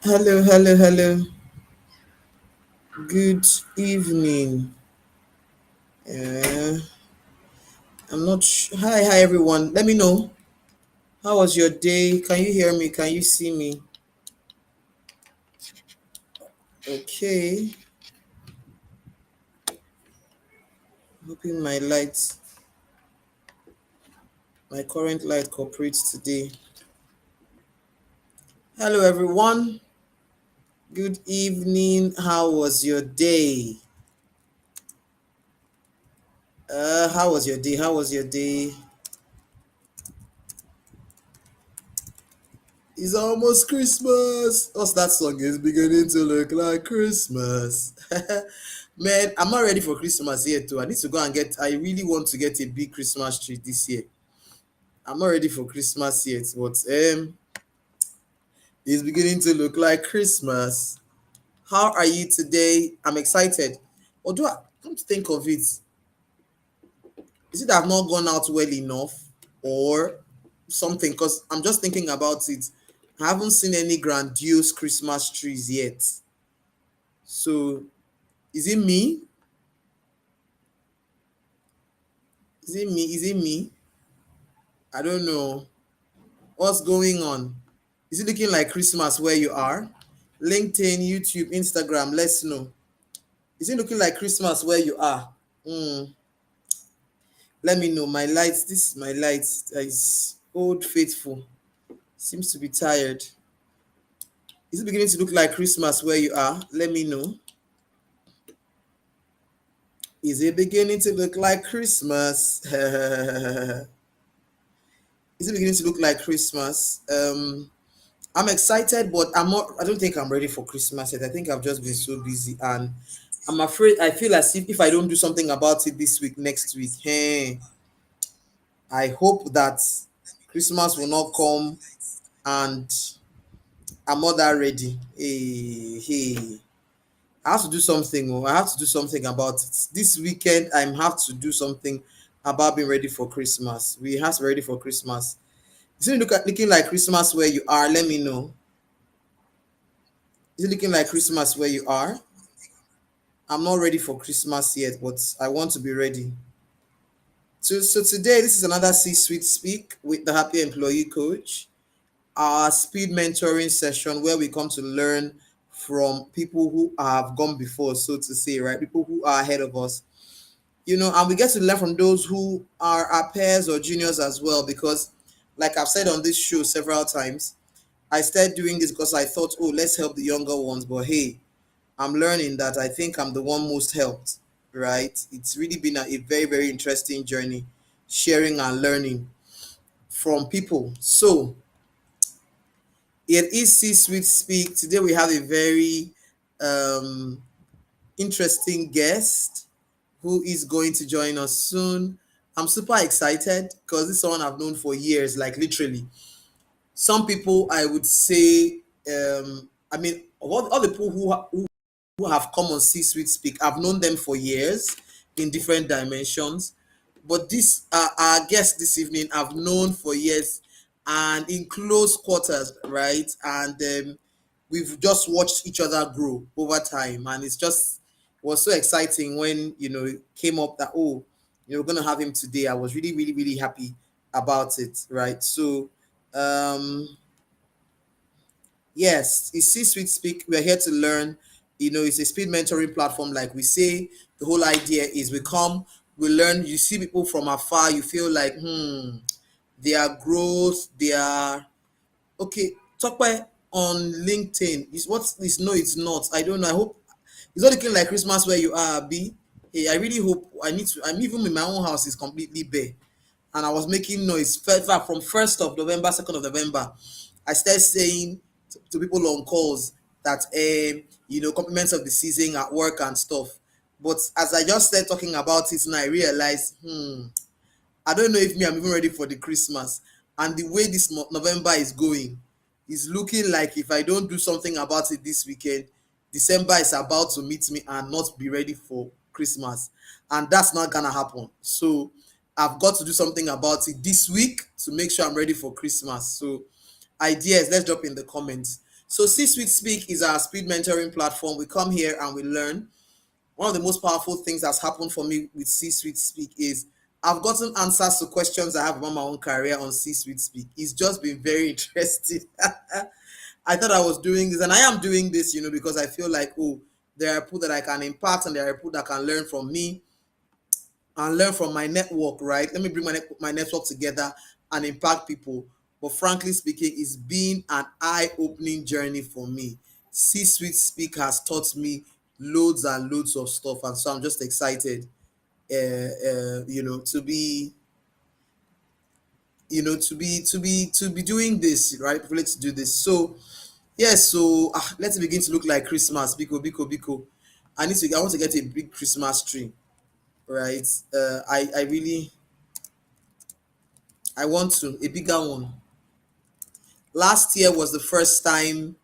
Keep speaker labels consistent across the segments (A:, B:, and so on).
A: Hello. Good evening. Uh, I'm not. Hi, everyone. Let me know. How was your day? Can you hear me? Can you see me? Okay. Hoping my current light cooperates today. Hello, everyone. Good evening. How was your day? How was your day? How was your day? It's almost Christmas. What's that song? It's beginning to look like Christmas. Man, I'm not ready for Christmas yet too. I need to go and get I really want to get a big Christmas tree this year. I'm not ready for Christmas yet, but it's beginning to look like Christmas. How are you today? I'm excited. Although I come to think of it, is it that I've not gone out well enough or something? Because I'm just thinking about it. I haven't seen any grandiose Christmas trees yet. So is it me? Is it me? Is it me? I don't know. What's going on? Is it looking like Christmas where you are? LinkedIn, YouTube, Instagram, let's know. Is it looking like Christmas where you are? Hmm. Let me know. My lights, this is my lights. Is old faithful. Seems to be tired. Is it beginning to look like Christmas where you are? Let me know. Is it beginning to look like Christmas? Is it beginning to look like Christmas? I'm excited, but I'm not. I don't think I'm ready for Christmas yet. I think I've just been so busy, and I'm afraid. I feel as if I don't do something about it this week, next week, hey, I hope that Christmas will not come, and I'm not that ready. Hey, I have to do something. Oh, I have to do something about it this weekend. I have to do something about being ready for Christmas. We have to be ready for Christmas. Is it looking like Christmas where you are? Let me know. Is it looking like Christmas where you are? I'm not ready for Christmas yet, but I want to be ready. So today, this is another C-Suite Speak with the Happy Employee Coach, our speed mentoring session where we come to learn from people who have gone before, so to say, right? People who are ahead of us, and we get to learn from those who are our peers or juniors as well, because, like I've said on this show several times, I started doing this because I thought, oh, let's help the younger ones, but hey, I'm learning that I think I'm the one most helped, right? It's really been a very, very interesting journey, sharing and learning from people. So it is C Suite Speak. Today we have a very um, interesting guest who is going to join us soon. I'm super excited because this is someone I've known for years, like literally. Some people I would say, I mean, all the people who have come on C-Suite Speak, I've known them for years in different dimensions. But this our guest this evening, I've known for years and in close quarters, right? And we've just watched each other grow over time. And it was so exciting when, it came up that, oh, we're going to have him today. I was really, really, really happy about it, right? So, yes, it's C-Suite Speak. We're here to learn. It's a speed mentoring platform, like we say. The whole idea is we learn. You see people from afar, you feel like, their growth, their okay. Talk by on LinkedIn. Is what is no, it's not. I don't know. I hope it's not looking like Christmas where you are, B. Hey, I really hope I'm even in my own house is completely bare and I was making noise. From 1st of November, 2nd of November, I started saying to people on calls that compliments of the season at work and stuff. But as I just started talking about it, and I realized, I don't know if I'm even ready for the Christmas. And the way this November is going, is looking like if I don't do something about it this weekend, December is about to meet me and not be ready for Christmas. And that's not gonna happen. So I've got to do something about it this week to make sure I'm ready for Christmas. So ideas, let's drop in the comments. So C-Suite Speak is our speed mentoring platform. We come here and we learn. One of the most powerful things that's happened for me with C-Suite Speak is I've gotten answers to questions I have about my own career on C-Suite Speak. It's just been very interesting. I thought I was doing this, and I am doing this, because I feel like, oh, there are people that I can impact, and there are people that can learn from me and learn from my network, right? Let me bring my network together and impact people. But frankly speaking, it's been an eye-opening journey for me. C-Suite Speak has taught me loads and loads of stuff, and so I'm just excited, to be, to be doing this, right? Privileged to do this. So yes, so let's begin to look like Christmas. Biko, biko, biko. I want to get a big Christmas tree, right? I really, I want to a bigger one. Last year was the first time.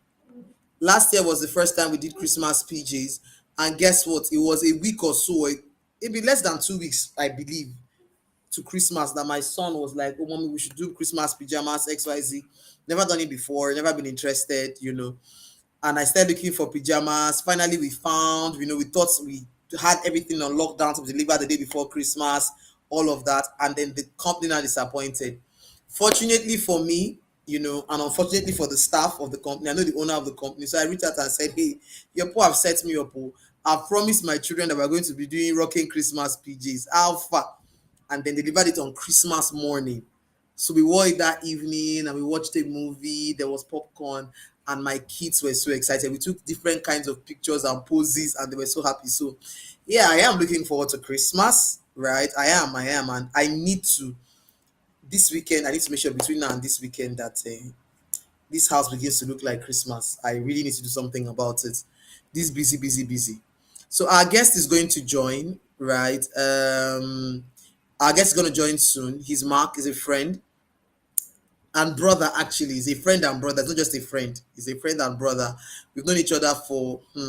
A: Last year was the first time we did Christmas PJs, and guess what? It was a week or so, maybe less than 2 weeks, I believe, to Christmas that my son was like, "Oh, mommy, we should do Christmas pajamas XYZ." Never done it before, never been interested. And I started looking for pajamas. Finally, we found, we thought we had everything on lockdown to deliver the day before Christmas, all of that. And then the company now disappointed. Fortunately for me, and unfortunately for the staff of the company, I know the owner of the company. So I reached out and said, "Hey, your people have set me up. Oh. I've promised my children that we're going to be doing rocking Christmas PJs. Alpha." And then they delivered it on Christmas morning. So we wore it that evening and we watched a movie. There was popcorn, and my kids were so excited. We took different kinds of pictures and poses, and they were so happy. So, yeah, I am looking forward to Christmas, right? I am, and I need to this weekend. I need to make sure between now and this weekend that this house begins to look like Christmas. I really need to do something about it. This busy, busy, busy. So our guest is going to join, right? Our guest is going to join soon. He's Mark, is a friend and brother. Actually, he's a friend and brother. It's not just a friend. He's a friend and brother. We've known each other for we've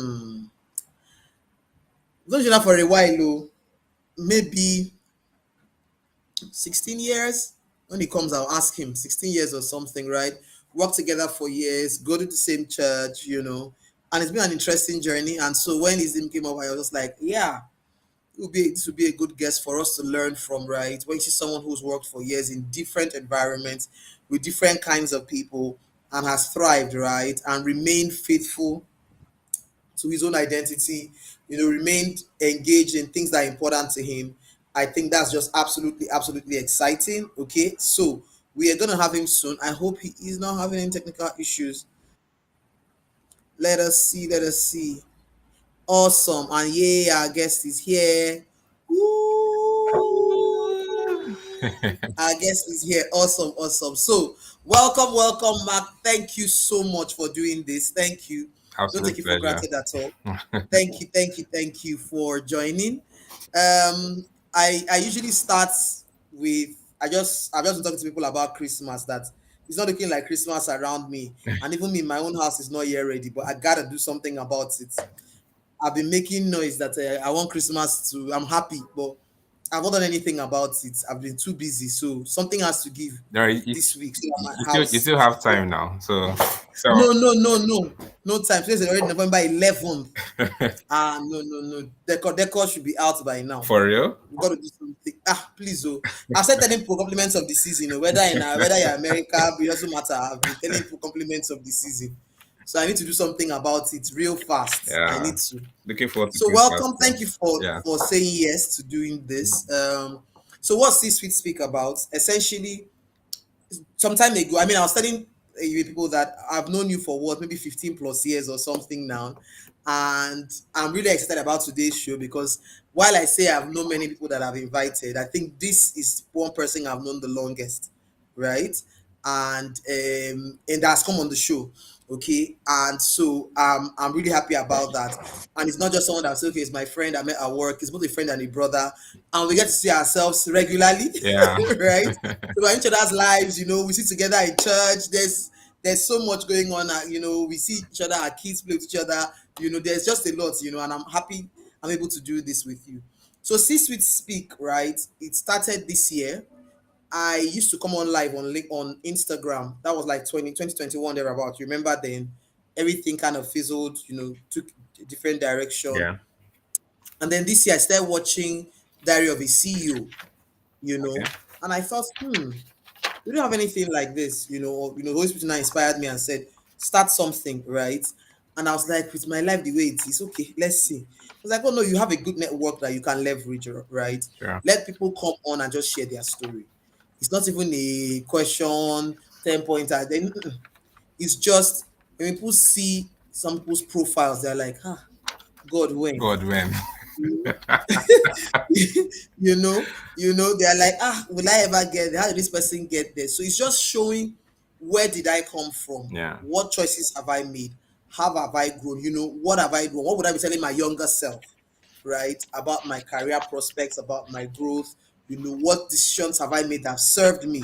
A: known each other for a while, oh, maybe 16 years. When he comes, I'll ask him. 16 years or something, right? Worked together for years, go to the same church. And it's been an interesting journey. And so when his name came up, I was just like, yeah, this would be a good guest for us to learn from, right? When you see someone who's worked for years in different environments with different kinds of people and has thrived, right? And remained faithful to his own identity, remained engaged in things that are important to him. I think that's just absolutely, absolutely exciting. Okay, so we are gonna have him soon. I hope he is not having any technical issues. Let us see, let us see. Awesome. And yeah, our guest is here. Woo! Our guest is here. Awesome, awesome. So, welcome, welcome, Mark. Thank you so much for doing this. Thank you. Don't take
B: Absolute
A: it for
B: pleasure.
A: granted at all. Thank you for joining. I usually start with I've just been talking to people about Christmas that it's not looking like Christmas around me, and even me, my own house is not yet ready. But I gotta do something about it. I've been making noise that I want Christmas to. I'm happy, but I've not done anything about it. I've been too busy, so something has to give
B: No,
A: this week. So that
B: you
A: my
B: still you
A: house.
B: still have time now. So
A: No, no, no, no, no time. Today's already November 11th. No, no, no. Decor should be out by now.
B: for real.
A: We got to do something. Please, oh. I've said telling people compliments of the season. Whether you're America, it doesn't matter. I've been telling people compliments of the season. So I need to do something about it real fast. I
B: Yeah,
A: need to.
B: looking forward to
A: So
B: Christmas.
A: welcome. Thank you for
B: Yeah,
A: for saying yes to doing this. So what's this sweet speak about? Essentially, some time ago, I mean, I was telling you people that I've known you for what, maybe 15 plus years or something now. And I'm really excited about today's show because while I say I've known many people that I've invited, I think this is one person I've known the longest, right? And that's come on the show. Okay. And so I'm really happy about that. And it's not just someone that's okay, it's my friend I met at work, it's both a friend and a brother. And we get to see ourselves regularly,
B: yeah,
A: right? So we're in each other's lives, we sit together in church. There's so much going on. We see each other, our kids play with each other. There's just a lot, and I'm happy I'm able to do this with you. So C-Suite Speak, right? It started this year. I used to come on live on Instagram. That was like 2021 thereabout. You remember then? everything kind of fizzled, took a different direction.
B: Yeah.
A: And then this year I started watching Diary of a CEO, you
B: Okay.
A: know, and I thought, we don't have anything like this, Holy Spirit now inspired me and said, start something, right? And I was like, with my life the way it is, okay, let's see. I was like, oh no, you have a good network that you can leverage, right?
B: Sure.
A: Let people come on and just share their story. It's not even a question, 10 pointer. Then it's just when people see some people's profiles, they're like, God, when?
B: God, when?
A: They're like, will I ever get there? How did this person get there? So it's just showing, where did I come from?
B: Yeah.
A: What choices have I made? How have I grown? What have I done? What would I be telling my younger self, right? About my career prospects, about my growth, what decisions have I made that have served me?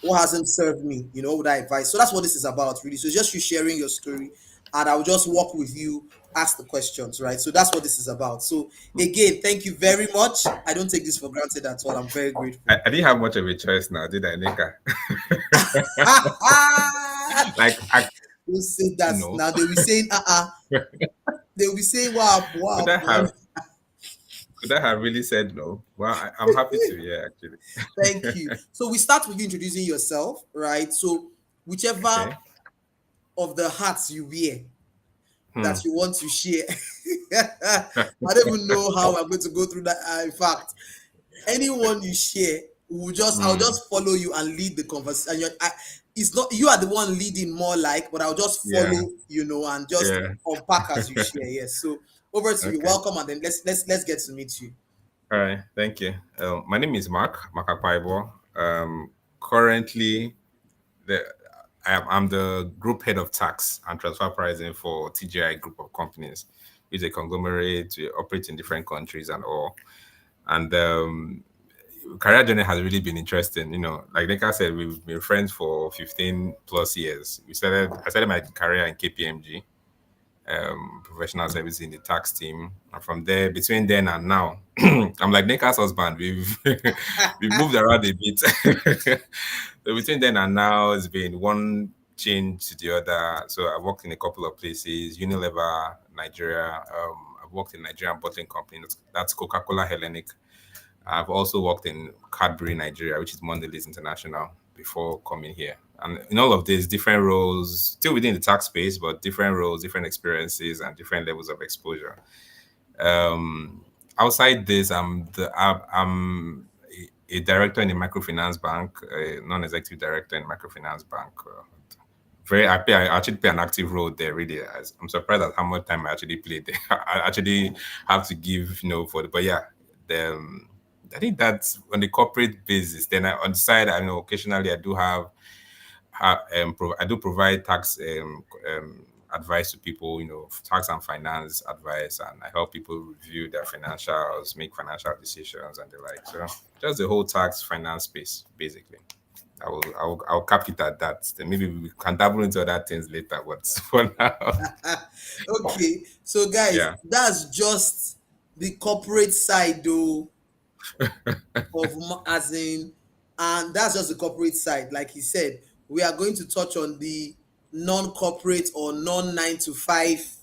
A: What hasn't served me? What would I advise? So that's what this is about, really. So it's just you sharing your story, and I'll just walk with you, ask the questions, right? So that's what this is about. So again, thank you very much. I don't take this for granted at all. I'm very grateful.
B: I didn't have much of a choice now, did I, Nika? Like,
A: Don't say that
B: no.
A: now. They'll be saying, They'll be saying, wow,
B: Could
A: wow,
B: I
A: wow.
B: have could I have really said no? Well, I'm happy to, yeah, actually.
A: Thank you. So we start with you introducing yourself, right? So whichever
B: Okay.
A: of the hats you wear
B: Hmm.
A: that you want to share. I don't even know how I'm going to go through that. In fact, anyone you share, I'll
B: Hmm.
A: just follow you and lead the conversation. It's not you are the one leading more like, but I'll just
B: Yeah.
A: follow, and just
B: Yeah.
A: unpack as you share. Yes. So over to you.
B: Okay.
A: Welcome, and then let's get to meet you.
B: All right. Thank you. My name is Mark Makapaibo. Currently, the I'm the group head of tax and transfer pricing for TGI Group of Companies. It's a conglomerate. We operate in different countries and all. And career journey has really been interesting. Like Nika said, we've been friends for 15 plus years. I started my career in KPMG, professional service in the tax team. And from there, between then and now, I'm like Nika's husband. We've we've moved around a bit. So between then and now, it's been one change to the other. So I've worked in a couple of places, Unilever, Nigeria. I've worked in Nigerian bottling company. That's Coca-Cola Hellenic. I've also worked in Cadbury, Nigeria, which is Mondelez International, before coming here. And in all of these different roles, still within the tax space, but different roles, different experiences, and different levels of exposure. Outside this, I'm a director in a microfinance bank, a non-executive director in a microfinance bank. I actually play an active role there. Really, I'm surprised at how much time I actually played there. I actually have to give, for the. But yeah, I think that's on the corporate basis. Then on the side, I know occasionally I do I do provide tax advice to people, tax and finance advice, and I help people review their financials, make financial decisions, and the like. So just the whole tax finance space, basically. I'll cap it at that. Then maybe we can dabble into other things later. But for now,
A: Okay. So guys,
B: yeah.
A: that's just the corporate side, though, as in, and that's just the corporate side. Like he said, we are going to touch on the non-corporate or non 9 to 5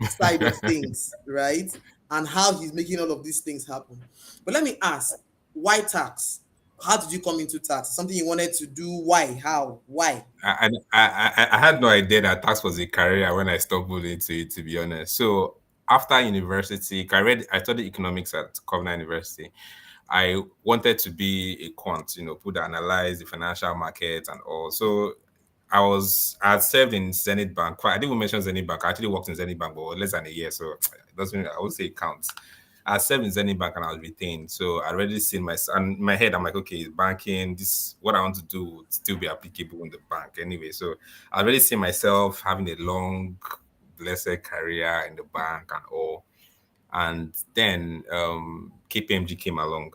A: side of things, right? And how he's making all of these things happen. But let me ask, why tax? How did you come into tax? Something you wanted to do? Why? How? Why?
B: I had no idea that tax was a career when I stumbled into it, to be honest. So after university, I studied economics at Covenant University. I wanted to be a quant, put analyze the financial market and all. So I had served in Zenith Bank. I didn't even mention Zenith Bank. I actually worked in Zenith Bank for less than a year, so it doesn't. I would say it counts. I served in Zenith Bank and I was retained. So I already seen and in my head, I'm like, okay, banking, this what I want to do would still be applicable in the bank anyway. So I already see myself having a long, blessed career in the bank and all. And then KPMG came along,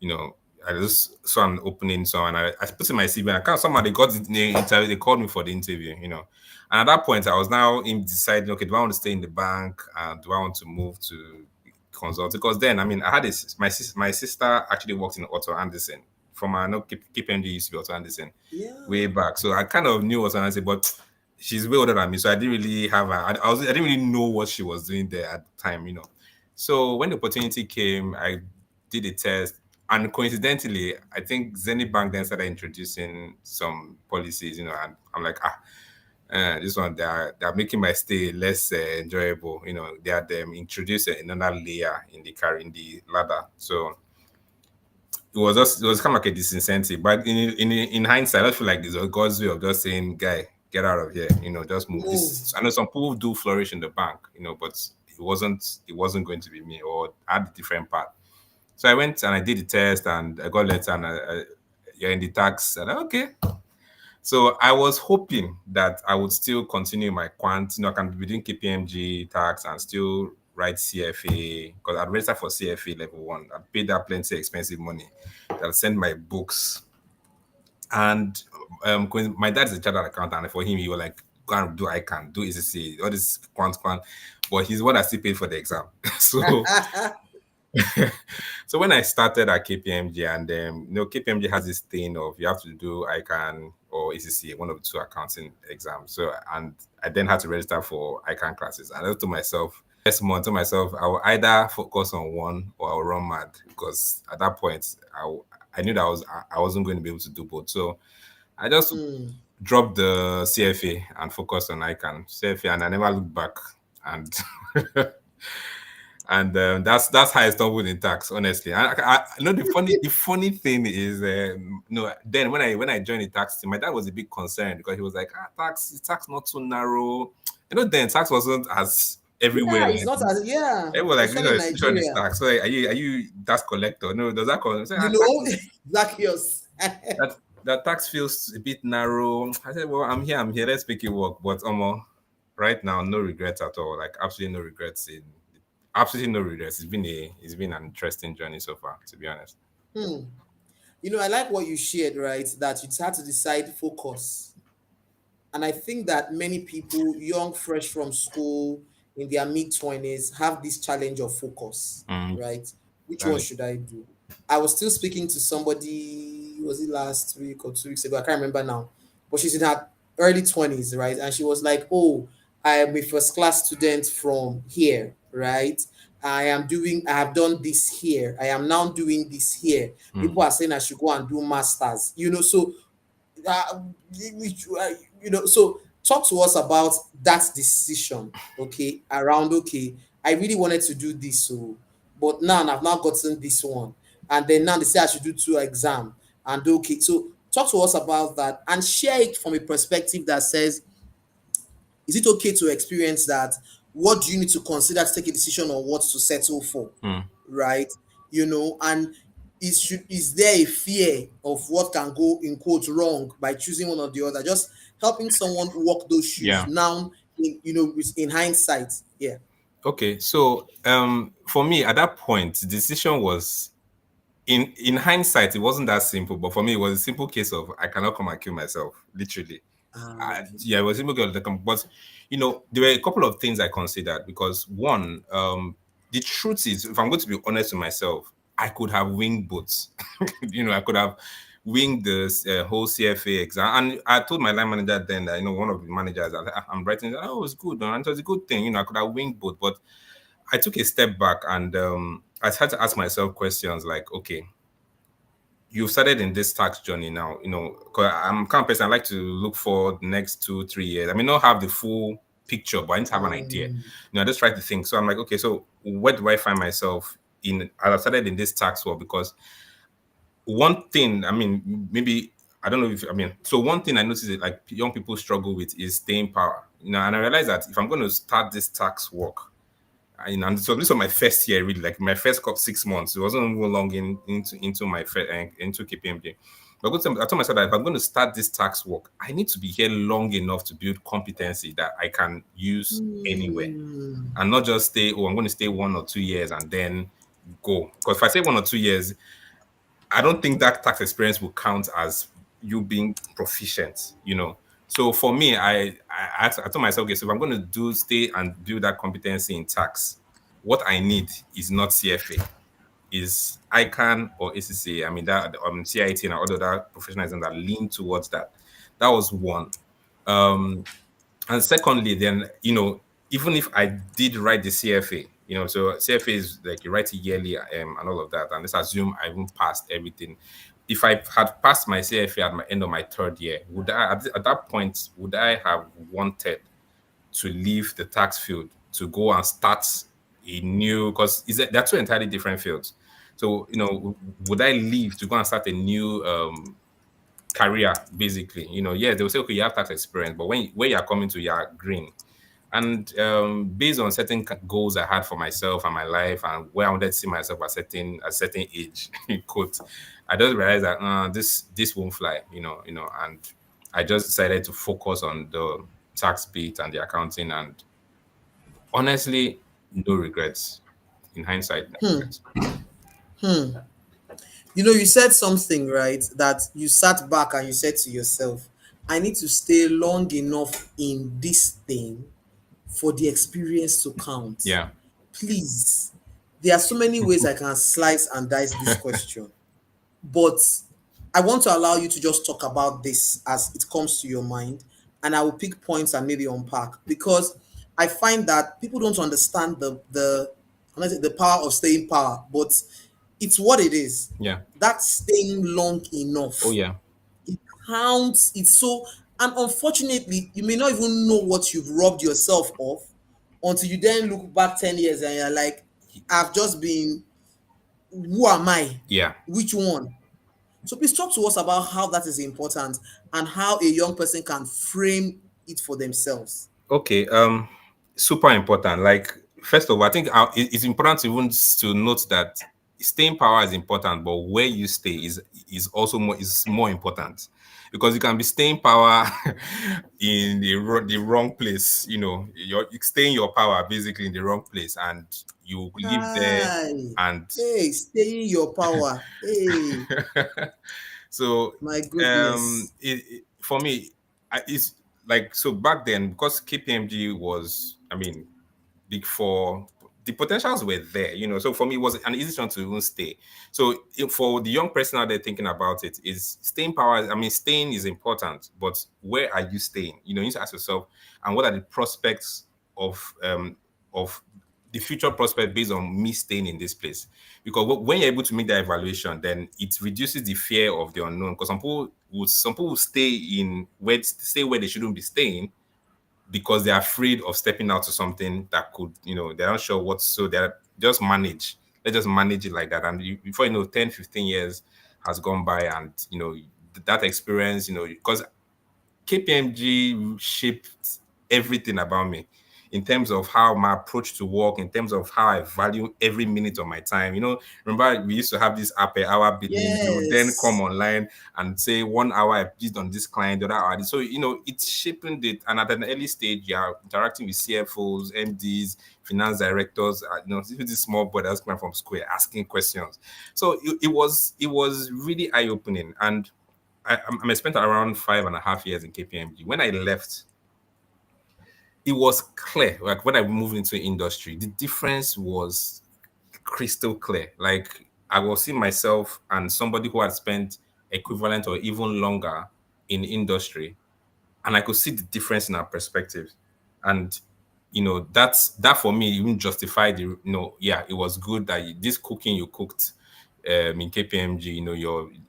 B: you know, I just saw an opening, so and I put in my CV and I can't somehow they got the interview, they called me for the interview. And at that point I was now in deciding, okay, do I want to stay in the bank and do I want to move to consult? Because then I mean I had this my sister actually worked in Otto Anderson from I know KPMG used to be Otto Anderson
A: Yeah.
B: way back. So I kind of knew Otto Anderson, but she's way older than me, so I didn't really have I didn't really know what she was doing there at the time, you know. So when the opportunity came, I did a test, and coincidentally, I think Zenith Bank then started introducing some policies, you know, and I'm like, this one they're making my stay less enjoyable, you know. They had introduced another layer in the car in the ladder, so it was kind of like a disincentive. But in hindsight, I feel like it's a God's way of just saying, "Guy, get out of here," you know, just move.
A: Move.
B: This I know some people do flourish in the bank, you know, but it wasn't going to be me, or I had a different path. So I went and I did the test, and I got a letter, and you're in the tax, and okay. So I was hoping that I would still continue my quant, you know, I can be doing KPMG tax and still write CFA, because I'd registered for CFA level one. I'd paid that plenty expensive money. I'll send my books. And 'cause my dad's a chartered accountant, and for him, he was like, go and do ICANN, do ECC, all this quant. But he's the one that still paid for the exam. So so when I started at KPMG, and you know, KPMG has this thing of you have to do ICANN or ACCA, one of the two accounting exams. So and I then had to register for ICANN classes. And I thought to myself, next month to myself, I will either focus on one or I'll run mad, because at that point I knew that I wasn't going to be able to do both. So I just dropped the CFA and focused on ICANN CFA, and I never looked back. And and that's how I stumbled in tax, honestly. I know the funny thing is, no, then when I joined the tax team, my dad was a bit concerned, because he was like, tax not too narrow. You know, then tax wasn't as everywhere
A: Yeah, it's
B: like
A: not as
B: this.
A: yeah,
B: Everyone like, you
A: especially
B: know,
A: in
B: especially this
A: Nigeria.
B: tax. So are you tax collector? No, does that call? Say,
A: You
B: tax,
A: know, Zacchaeus.
B: that tax feels a bit narrow. I said, well, I'm here, let's make it work. But right now, no regrets at all. Like absolutely no regrets absolutely no regrets. It's been an interesting journey so far, to be honest.
A: Hmm. You know, I like what you shared, right? That you had to decide focus. And I think that many people, young, fresh from school, in their mid-20s, have this challenge of focus,
B: Mm,
A: right? Which one
B: valid.
A: should I do? I was still speaking to somebody, was it last week or 2 weeks ago? I can't remember now. But she's in her early 20s, right? And she was like, oh, I am a first class student from here, right? I have done this here. I am now doing this here.
B: Mm.
A: People are saying I should go and do masters, so uh, so talk to us about that decision, okay, around, okay, I really wanted to do this, so but now I've now gotten this one, and then now they say I should do two exam, and okay, so talk to us about that and share it from a perspective that says, is it okay to experience that? What do you need to consider to take a decision on what to settle for,
B: Mm.
A: right? And is there a fear of what can go in quotes wrong by choosing one or the other? Just helping someone walk those shoes
B: Yeah.
A: now, in hindsight. Yeah.
B: Okay. So for me at that point, the decision was, in hindsight, it wasn't that simple. But for me, it was a simple case of I cannot come and kill myself, literally.
A: Okay.
B: Yeah, it was simple case of but there were a couple of things I considered, because one, the truth is, if I'm going to be honest with myself, I could have winged both. I could have winged the whole CFA exam, and I told my line manager then that one of the managers, I'm writing, oh, it was good, and it was a good thing. I could have winged both, but I took a step back, and I had to ask myself questions like, okay, you've started in this tax journey now, 'cause I'm kind of person I like to look for the next 2 3 years. I may not have the full picture, but I need to have an idea.
A: Um,
B: I just try to think. So I'm like, okay, so where do I find myself in? I started in this tax world because one thing, I mean, maybe I don't know if I mean, so one thing I noticed is like young people struggle with is staying power. And I realized that if I'm going to start this tax work, and so this was my first year, really, like my first 6 months. It wasn't even long into my into KPMG. But I told myself that if I'm going to start this tax work, I need to be here long enough to build competency that I can use anywhere,
A: hmm.
B: and not just stay. Oh, I'm going to stay 1 or 2 years and then go. Because if I say 1 or 2 years, I don't think that tax experience will count as you being proficient. So for me, I told myself, okay, so if I'm going to stay and build that competency in tax, what I need is not CFA, is ICANN or ACCA. I mean, that CIT and other that professionalism that lean towards that. That was one. And secondly, then, even if I did write the CFA, so CFA is like you write it yearly, and all of that, and let's assume I even passed everything. If I had passed my CFA at my end of my third year, would I at that point would I have wanted to leave the tax field to go and start a new, because they're two entirely different fields. So, would I leave to go and start a new career, basically? Yeah, they'll say, okay, you have tax experience, but where you're coming to, you're green. And based on certain goals I had for myself and my life, and where I wanted to see myself at certain age, in quote, I just realized that this won't fly, and I just decided to focus on the tax bit and the accounting. And honestly, no regrets. In hindsight, no regrets.
A: You said something, right? That you sat back and you said to yourself, I need to stay long enough in this thing for the experience to count.
B: Yeah.
A: Please, there are so many ways I can slice and dice this question, but I want to allow you to just talk about this as it comes to your mind, and I will pick points and maybe unpack, because I find that people don't understand the power of staying power, but it's what it is.
B: Yeah.
A: That's staying long
B: Oh,
A: enough.
B: yeah.
A: It counts. It's so, and unfortunately, you may not even know what you've robbed yourself of until you then look back 10 years and you're like, I've just been, who am I?
B: Yeah.
A: Which one? So please talk to us about how that is important and how a young person can frame it for themselves.
B: Okay. Super important. Like, first of all, I think it's important to even to note that staying power is important, but where you stay is also more important, because you can be staying power in the wrong place. You're staying your power basically in the wrong place, and you live there.
A: Hi.
B: And
A: Hey, staying your power. Hey,
B: so,
A: my goodness.
B: for me, it's like, so back then, because KPMG was, I mean, big four, the potentials were there. So for me, it was an easy one to even stay. So for the young person out there thinking about it, is staying power, I mean, staying is important, but where are you staying? You need to ask yourself, and what are the prospects of the future prospect based on me staying in this place? Because when you're able to make that evaluation, then it reduces the fear of the unknown. Because some people will stay where they shouldn't be staying, because they're afraid of stepping out to something that could, they're not sure what, so they're just manage. Let's just manage it like that. And before 10, 15 years has gone by, and that experience, because KPMG shaped everything about me, in terms of how my approach to work, in terms of how I value every minute of my time. Remember, we used to have this per hour billing. You would then come
A: Yes.
B: online and say 1 hour I did on this client, the other hour. So, it's shaping it. And at an early stage, you're interacting with CFOs, MDs, finance directors, this small boy that's coming from school asking questions. So it was really eye opening. And I spent around 5.5 years in KPMG. When I left, it was clear. Like, when I moved into industry, the difference was crystal clear. Like, I was seeing myself and somebody who had spent equivalent or even longer in industry, and I could see the difference in our perspectives. And that for me even justified yeah, it was good that this cooking you cooked in KPMG,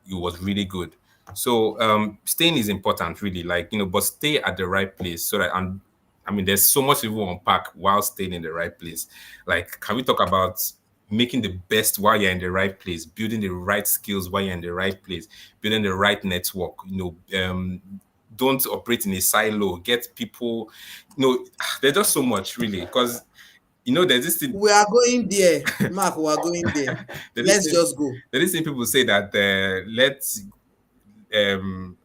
B: it was really good. So staying is important, really, like, but stay at the right place, so that, and I mean, there's so much you will unpack while staying in the right place. Like, can we talk about making the best while you're in the right place, building the right skills while you're in the right place, building the right network? Don't operate in a silo. Get people. There's just so much, really, because there's this thing.
A: We are going there. Mark, we are going there.
B: there's this
A: Let's
B: thing.
A: just go.
B: There's this thing people say that let's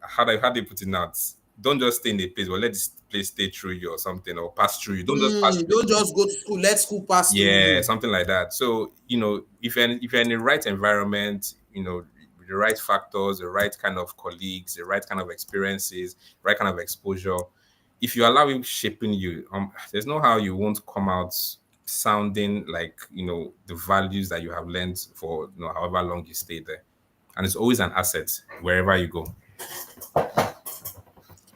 B: how they put it now. Don't just stay in a place, but let this place stay through you or something, or pass through you. Don't just pass through
A: Don't
B: the place.
A: just go to school. Let school pass through
B: Yeah,
A: you.
B: something like that. So, if you're in the right environment, with the right factors, the right kind of colleagues, the right kind of experiences, right kind of exposure, if you allow it shaping you, there's no how you won't come out sounding like, the values that you have learned for, however long you stay there. And it's always an asset wherever you go.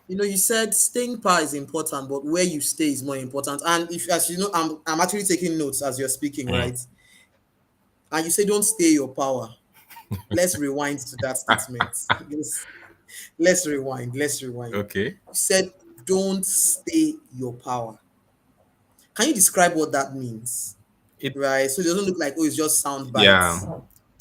A: You said staying power is important, but where you stay is more important. And if, as you know, I'm actually taking notes as you're speaking,
B: Mm.
A: right? And you say don't stay your power. Let's rewind to that statement. Let's rewind. Let's rewind.
B: Okay.
A: You said don't stay your power. Can you describe what that means?
B: It
A: Right. So it doesn't look like, oh, it's just sound
B: Yeah.
A: bites.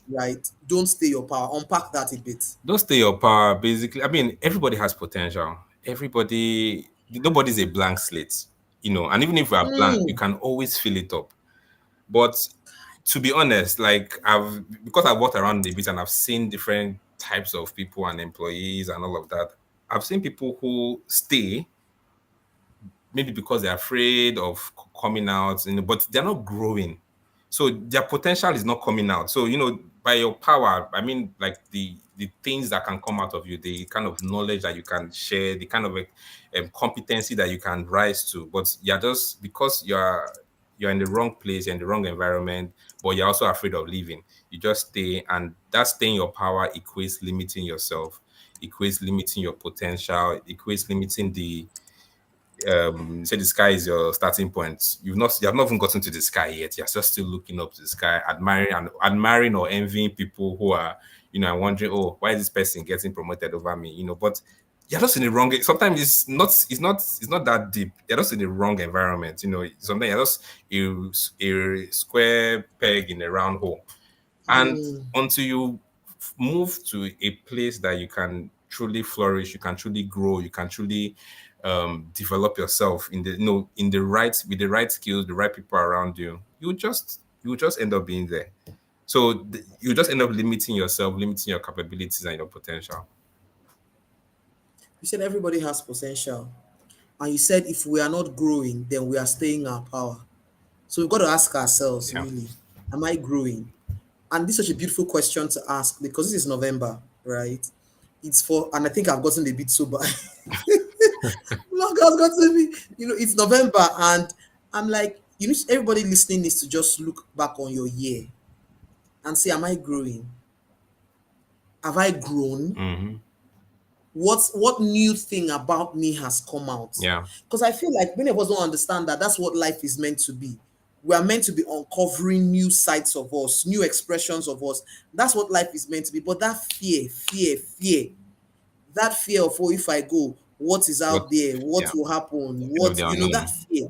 A: Right. Don't stay your power. Unpack that a bit.
B: Don't stay your power. Basically, I mean, everybody has potential. Everybody, nobody's a blank slate, And even if we are blank, you
A: Mm,
B: can always fill it up. But to be honest, like I've walked around a bit and I've seen different types of people and employees and all of that. I've seen people who stay maybe because they're afraid of coming out, but they're not growing. So their potential is not coming out. So, by your power, I mean, like the things that can come out of you, the kind of knowledge that you can share, the kind of competency that you can rise to. But you're just because you're in the wrong place, you're in the wrong environment, but you're also afraid of leaving. You just stay, and that staying your power equates limiting yourself, equates limiting your potential, equates limiting the say the sky is your starting point. You have not even gotten to the sky yet. You're just still looking up to the sky, admiring or envying people who are, and wondering, oh, why is this person getting promoted over me? But you're just in the wrong. Sometimes it's not that deep. You're just in the wrong environment. Sometimes you're just a square peg in a round hole. And
A: mm.
B: until you move to a place that you can truly flourish, you can truly grow, you can truly develop yourself in the in the right with the right skills, the right people around you, you just end up being there. So you just end up limiting yourself, limiting your capabilities and your potential.
A: You said everybody has potential. And you said if we are not growing, then we are staying our power. So we've got to ask ourselves,
B: Yeah.
A: really, am I growing? And this is such a beautiful question to ask because this is November, right? And I think I've gotten a bit sober. Look, I've gotten me, it's November, and I'm like, everybody listening needs to just look back on your year and say, am I growing? Have I grown?
B: Hmm.
A: What new thing about me has come out?
B: Yeah.
A: Because I feel like many of us don't understand that that's what life is meant to be. We are meant to be uncovering new sides of us, new expressions of us. That's what life is meant to be. But that fear, that fear of, oh, if I go, what is
B: What?
A: out there, what
B: Yeah.
A: will happen,
B: Fear of
A: what,
B: the
A: that
B: unknown.
A: fear.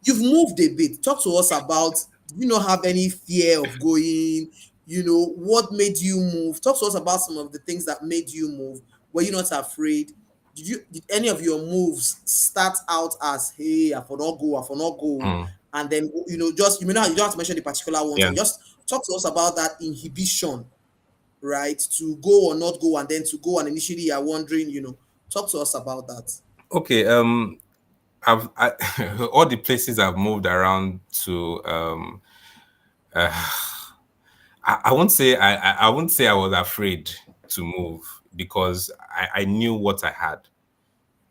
A: You've moved a bit. Talk to us about, do you not have any fear of going? What made you move? Talk to us about some of the things that made you move. Were you not afraid? Did any of your moves start out as, hey, I for not go,
B: Mm.
A: and then just you don't have to mention the particular ones,
B: Yeah.
A: and just talk to us about that inhibition, right? To go or not go, and then to go and initially you're wondering, talk to us about that.
B: Okay. All the places I've moved around to. Uh, I won't say I won't say I was afraid to move because I knew what I had.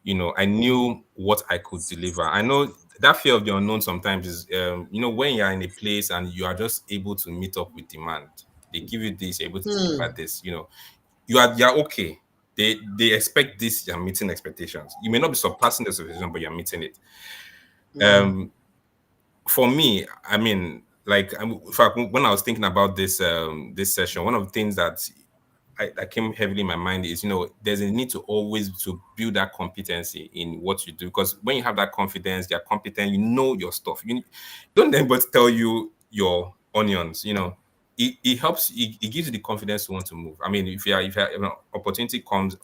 B: I
A: Mm,
B: knew what I could deliver. I know that fear of the unknown sometimes is, when you're in a place and you are just able to meet up with demand. They give you this, you're able to deliver
A: mm,
B: this. You're okay. They expect this. You're meeting expectations. You may not be surpassing the expectation, but you're meeting it.
A: mm,
B: Um, for me, I mean, like, in fact, when I was thinking about this session, one of the things that came heavily in my mind is, there's a need to always to build that competency in what you do, because when you have that confidence, you're competent, you know your stuff. You don't let anybody tell you your onions. It helps. It gives you the confidence to want to move. I mean, if an opportunity comes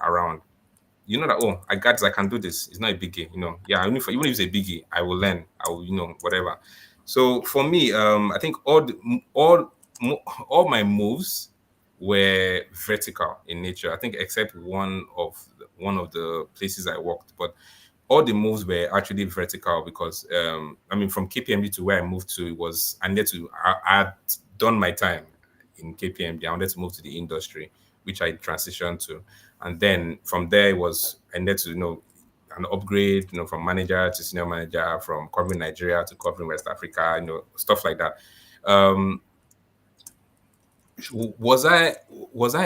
B: around, you know that, oh, I got this, I can do this. It's not a biggie. Yeah, even if it's a biggie, I will learn. I will, whatever. So for me, I think all my moves were vertical in nature. I think except one of the places I worked, but all the moves were actually vertical because I mean, from KPMG to where I moved to, it was I had done my time in KPMG. I wanted to move to the industry, which I transitioned to, and then from there it was I needed to an upgrade, from manager to senior manager, from covering Nigeria to covering West Africa, stuff like that. Um, Was I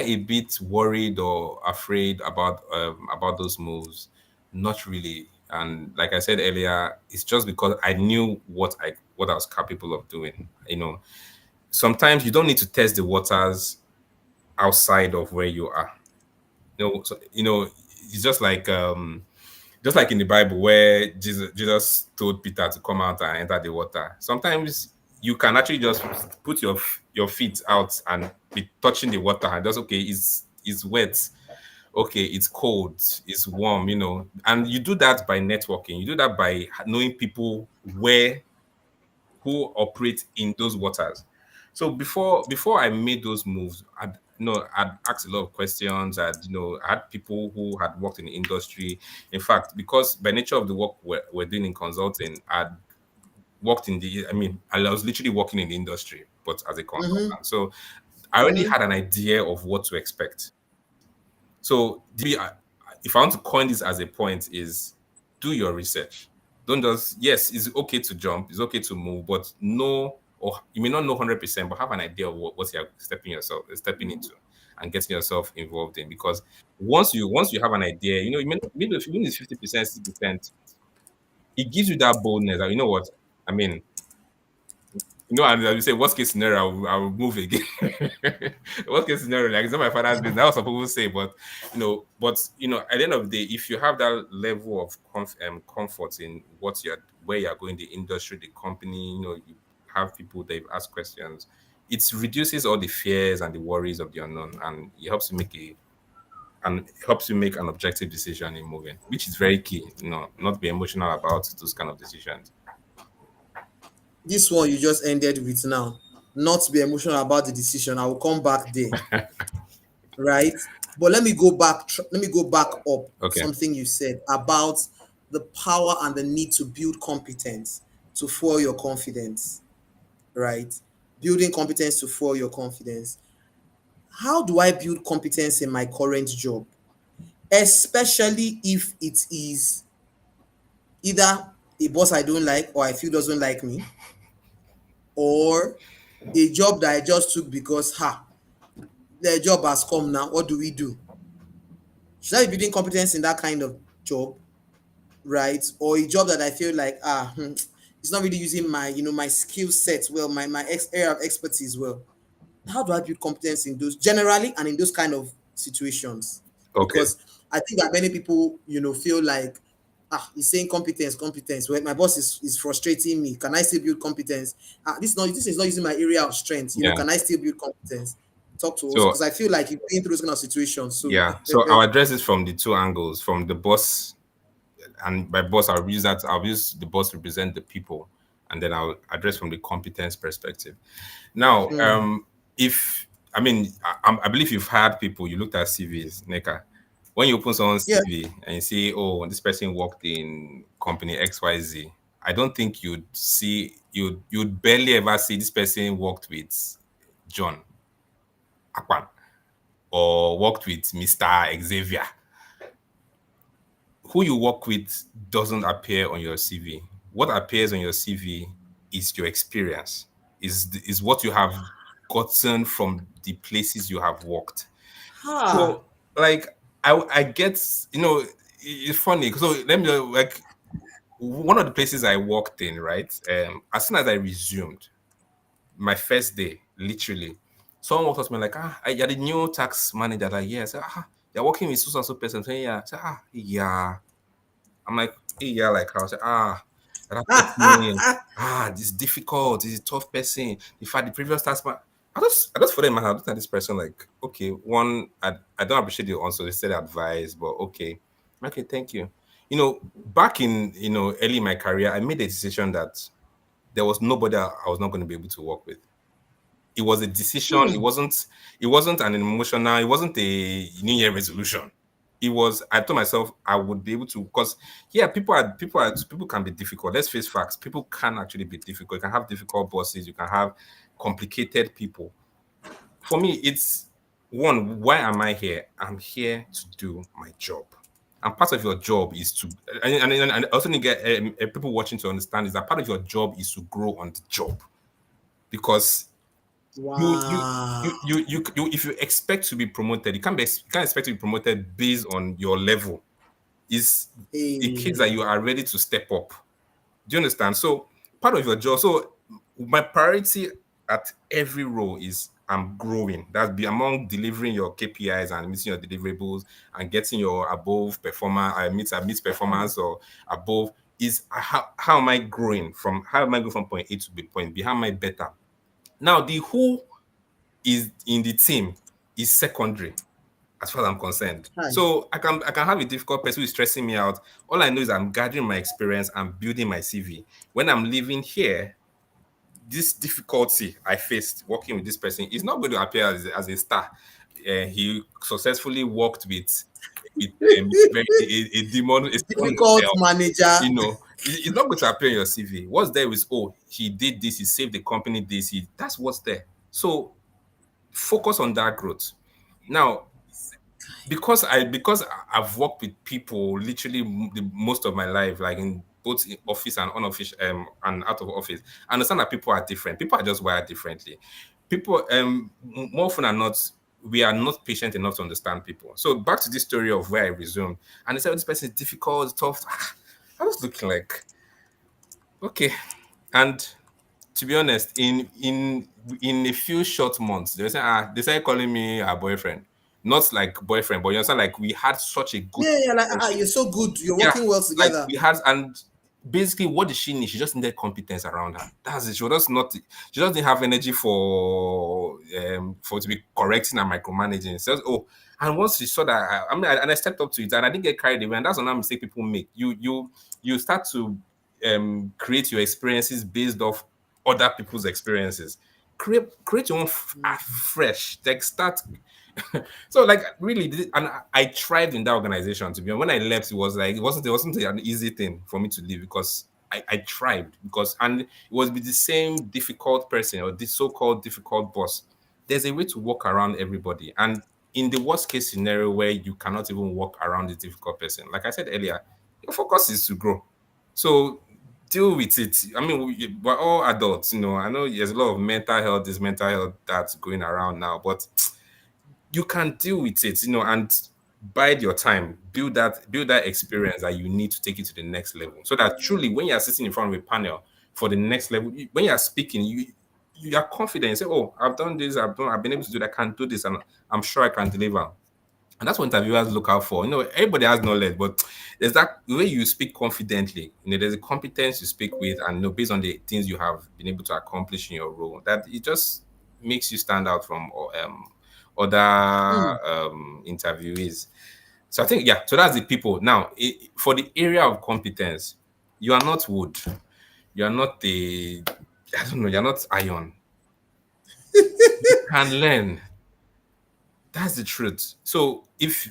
B: a bit worried or afraid about those moves? Not really. And like I said earlier, it's just because I knew what I was capable of doing. Sometimes you don't need to test the waters outside of where you are. It's just like in the Bible where Jesus told Peter to come out and enter the water. Sometimes you can actually just put your feet out and be touching the water and just okay, it's wet, okay, it's cold, it's warm, and you do that by networking. You do that by knowing people who operate in those waters. So before I made those moves, I'd asked a lot of questions. I had people who had worked in the industry. In fact, because by nature of the work we're doing in consulting, I was literally working in the industry, but as a
A: Mm-hmm.
B: consultant. So I already
A: Mm-hmm.
B: had an idea of what to expect. So if I want to coin this as a point, is do your research. Don't just, yes, it's okay to jump, it's okay to move, but know, or you may not know 100%, but have an idea of what you're stepping into and getting yourself involved in. Because once you have an idea, you may not, maybe if even it's 50%, 60%, it gives you that boldness that, you know what, I mean, and as you say, worst case scenario, I will move again. Worst case scenario, like it's not my father's business. That's what people say, at the end of the day, if you have that level of comfort in where you're going, the industry, the company, you have people that ask questions, it reduces all the fears and the worries of the unknown, and it helps you make an objective decision in moving, which is very key. Not be emotional about those kind of decisions.
A: This one you just ended with now, not to be emotional about the decision. I will come back there, right? But let me go back up
B: Okay.
A: something you said about the power and the need to build competence to fuel your confidence, right? Building competence to fuel your confidence. How do I build competence in my current job? Especially if it is either a boss I don't like or I feel doesn't like me, or a job that I just took because the job has come now. What do we do? Should I be building competence in that kind of job, right? Or a job that I feel like it's not really using my skill set well, my area of expertise well. How do I build competence in those generally and in those kind of situations?
B: Okay.
A: Because I think that many people, feel like, he's saying competence. Well, my boss is frustrating me. Can I still build competence? This is not using my area of strength.
B: Yeah.
A: Can I still build competence? Talk to us
B: So
A: because I feel like you've been through those kind of situations. So
B: yeah, so I'll address this from the two angles, from the boss, and by boss, I'll use the boss to represent the people, and then I'll address from the competence perspective. Now, if I mean, I believe you've had people, you looked at CVs, Neka. When you open someone's
A: yeah.
B: CV and you see, oh, this person worked in company XYZ, I don't think you'd barely ever see this person worked with John Akpan or worked with Mr. Xavier. Who you work with doesn't appear on your CV. What appears on your CV is your experience, is what you have gotten from the places you have worked.
A: Ha.
B: So, like, I get, it's funny. So let me like one of the places I worked in, right? As soon as I resumed my first day, literally, someone walked up to me like, you're the new tax manager. Like, yeah. I said, you're working with so and so person. I said, yeah. I said, yeah. I'm like, hey, yeah, like I was like, that person, this difficult, this is tough person. In fact, the previous task man, I just for them, I looked at this person like, okay, one, I don't appreciate the answer, they said advice, but okay, thank you. Back in early in my career, I made a decision that there was nobody I was not going to be able to work with. It was a decision. It wasn't an emotional. It wasn't a New Year resolution. It was. I told myself I would be able to, because yeah, people can be difficult. Let's face facts. People can actually be difficult. You can have difficult bosses. You can have complicated people. For me, it's one. Why am I here? I'm here to do my job. And part of your job is to, and I also need to get people watching to understand is that part of your job is to grow on the job, because you you you
A: Wow.
B: if you expect to be promoted, you can't expect to be promoted based on your level. Is a case that
A: Hey.
B: you are ready to step up. Do you understand? So part of your job. So my priority at every role is I'm growing. That's be among delivering your KPIs and meeting your deliverables and getting your above performer, I meet performance or above is how am I growing from how am I going from point A to point B? How am I better? Now the who is in the team is secondary as far as I'm concerned.
A: Hi.
B: So I can have a difficult person who is stressing me out. All I know is I'm gathering my experience and building my CV. When I'm leaving here, this difficulty I faced working with this person is not going to appear as a star. He successfully worked with a demon, a demon
A: Difficult
B: hell.
A: manager.
B: It's not going to appear in your CV. What's there is, oh, he did this, he saved the company this, that's what's there. So focus on that growth. Now, because I've worked with people literally the most of my life, like in both in office and unofficial and out of office. I understand that people are different. People are just wired differently. People more often than not, we are not patient enough to understand people. So back to this story of where I resumed, and they said, "Oh, this person is difficult, tough." I was looking like, okay, and to be honest, in a few short months, they started calling me a boyfriend. Not like boyfriend, but you understand, like we had such a good
A: Yeah, yeah, like
B: relationship.
A: you're so good. You're
B: Yeah,
A: working well
B: like
A: together.
B: we had, and basically, what did she need? She just needed competence around her. That's it. She just didn't have energy for to be correcting and micromanaging. So, oh, and once she saw that, and I stepped up to it, and I didn't get carried away. And that's another mistake people make. You start to create your experiences based off other people's experiences. Create your own fresh. Like start so like really and I thrived in that organization. To be honest, when I left, it wasn't an easy thing for me to leave because I thrived because and it was with the same difficult person or this so-called difficult boss. There's a way to work around everybody. And in the worst case scenario where you cannot even work around the difficult person, like I said earlier, your focus is to grow. So deal with it. I mean, we're all adults, I know there's a lot of mental health that's going around now, but you can deal with it, and bide your time, build that experience that you need to take it to the next level. So that truly when you're sitting in front of a panel for the next level, when you're speaking, you are confident. You say, oh, I've done this, I've been able to do that, I can do this, and I'm sure I can deliver. And that's what interviewers look out for. Everybody has knowledge, but there's that way you speak confidently. There's a competence you speak with, and based on the things you have been able to accomplish in your role, that it just makes you stand out from other
A: Hmm.
B: interviewees. So I think, yeah. So that's the people. Now, for the area of competence, you are not wood. You are not the. I don't know. You're not iron. You can learn. That's the truth. So if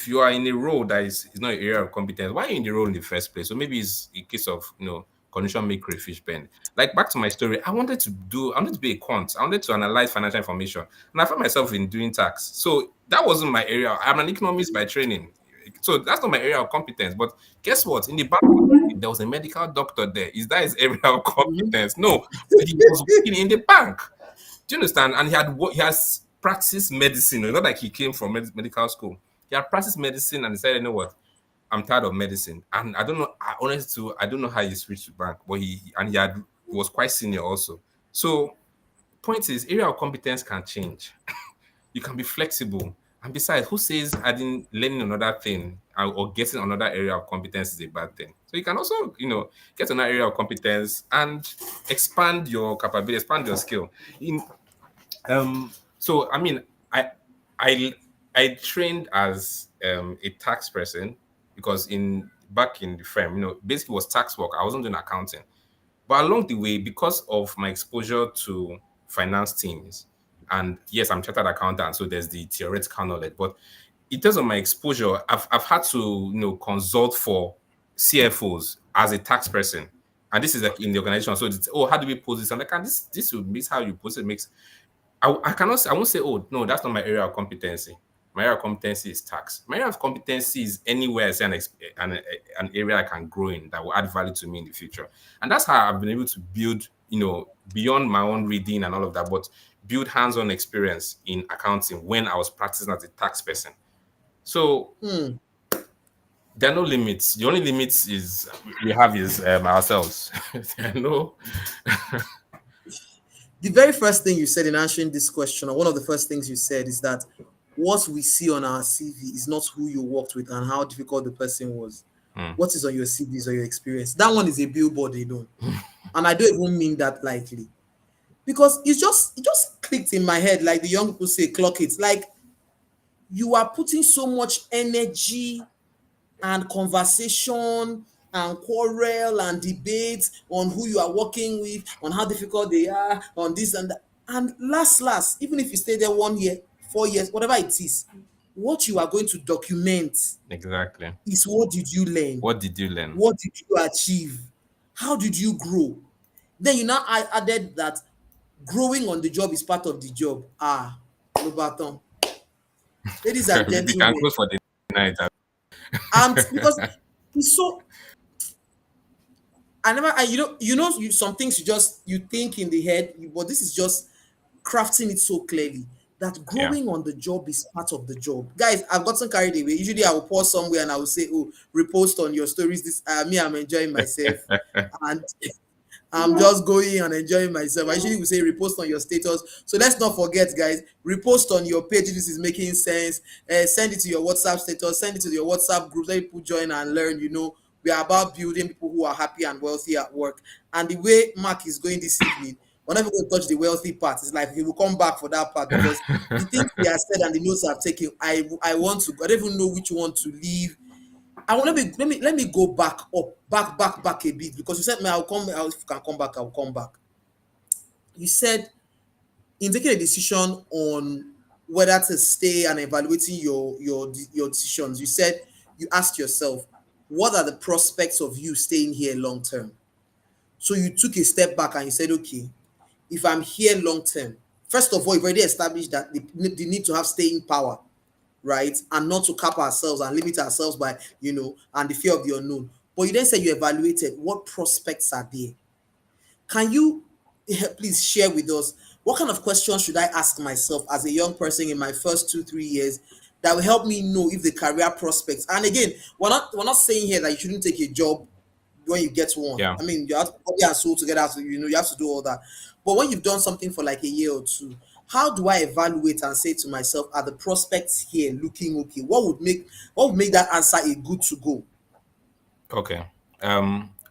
B: you are in a role that is not an area of competence, why are you in the role in the first place? So maybe it's a case of condition make crayfish bend. Like back to my story, I wanted to be a quant. I wanted to analyze financial information, and I found myself in doing tax. So that wasn't my area. I'm an economist by training, so that's not my area of competence. But guess what? In the back, there was a medical doctor there. Is that his area of
A: Mhm.
B: competence? No, but he was working in the bank. Do you understand? And he has practiced medicine. Not like he came from medical school. He had practiced medicine and decided, you know what? I'm tired of medicine. And I don't know. I don't know how he switched to bank, but he was quite senior also. So point is, area of competence can change. You can be flexible. And besides, who says adding learning another thing or getting another area of competence is a bad thing? So you can also, get another area of competence and expand your capability, expand your skill. In so I mean, I I I trained as a tax person because in back in the firm, basically was tax work. I wasn't doing accounting. But along the way, because of my exposure to finance teams, and yes, I'm chartered accountant, so there's the theoretical knowledge. But in terms of my exposure, I've had to consult for CFOs as a tax person, and this is like in the organization. So it's, oh, how do we pose this? I'm like, this how you pose it makes I cannot I won't say, oh no, that's not my area of competency. My area of competency is tax. My area of competency is anywhere I see an area I can grow in that will add value to me in the future. And that's how I've been able to build beyond my own reading and all of that, but build hands-on experience in accounting when I was practicing as a tax person. So
A: Hmm.
B: there are no limits. The only limits is we have is ourselves. There are no.
A: The very first thing you said in answering this question, or one of the first things you said, is that what we see on our CV is not who you worked with and how difficult the person was.
B: Hmm.
A: What is on your CV is on your experience. That one is a billboard alone. And I don't even mean that lightly. Because it just clicked in my head, like the young people say, clock it. Like, you are putting so much energy and conversation and quarrel and debate on who you are working with, on how difficult they are, on this and that. And last, even if you stay there 1 year, 4 years, whatever it is, what you are going to document
B: Exactly.
A: is, what did you learn?
B: What did you learn?
A: What did you achieve? How did you grow? Then you now added that growing on the job is part of the job. No baton. Ladies and
B: We can
A: gentlemen,
B: close for the night.
A: and because it's so, I never, some things you think in the head, but this is just crafting it so clearly that
B: Yeah.
A: growing on the job is part of the job. Guys, I've gotten carried away. Usually I will pause somewhere and I will say, oh, repost on your stories. This, I'm enjoying myself. And I'm just going and enjoying myself. I usually will say repost on your status. So let's not forget, guys, repost on your page if this is making sense. Send it to your WhatsApp status, send it to your WhatsApp group. Let people join and learn. We are about building people who are happy and wealthy at work. And the way Mark is going this evening, we're not going to touch the wealthy part. It's like he will come back for that part, because the things he has said and the notes I've taken, I want to, I don't even know which one to leave. I want to be, let me go back up, back a bit, because you said, man, if you can come back, I'll come back. You said, in taking a decision on whether to stay and evaluating your decisions, you said you asked yourself, what are the prospects of you staying here long term? So you took a step back and you said, okay, if I'm here long term, first of all, you've already established that the need to have staying power, right? And not to cap ourselves and limit ourselves by, and the fear of the unknown. But you then said you evaluated what prospects are there. Can you please share with us, what kind of questions should I ask myself as a young person in my first 2 3 years that will help me know if the career prospects? And again, we're not saying here that you shouldn't take a job when you get one.
B: Yeah.
A: I mean, you have to body and soul together, so you have to do all that. But when you've done something for like a year or two, how do I evaluate and say to myself, are the prospects here looking okay? What would make that answer a good to go?
B: Okay.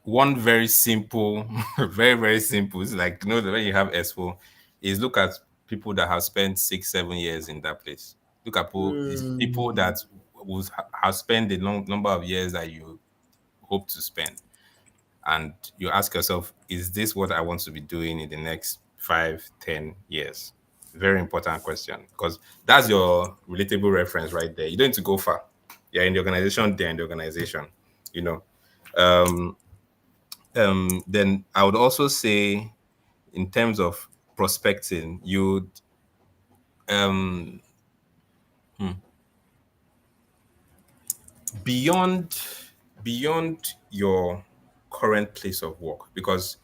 B: One very simple, very, very simple. It's like, the way you have Expo is look at people that have spent 6, 7 years in that place. Look at people
A: Hmm.
B: that have spent the long number of years that you hope to spend. And you ask yourself, is this what I want to be doing in the next 5, 10 years? Very important question, because that's your relatable reference right there. You don't need to go far. You're in the organization, they're in the organization, you know. Um, then I would also say, in terms of prospecting, you'd um, beyond beyond your current place of work, because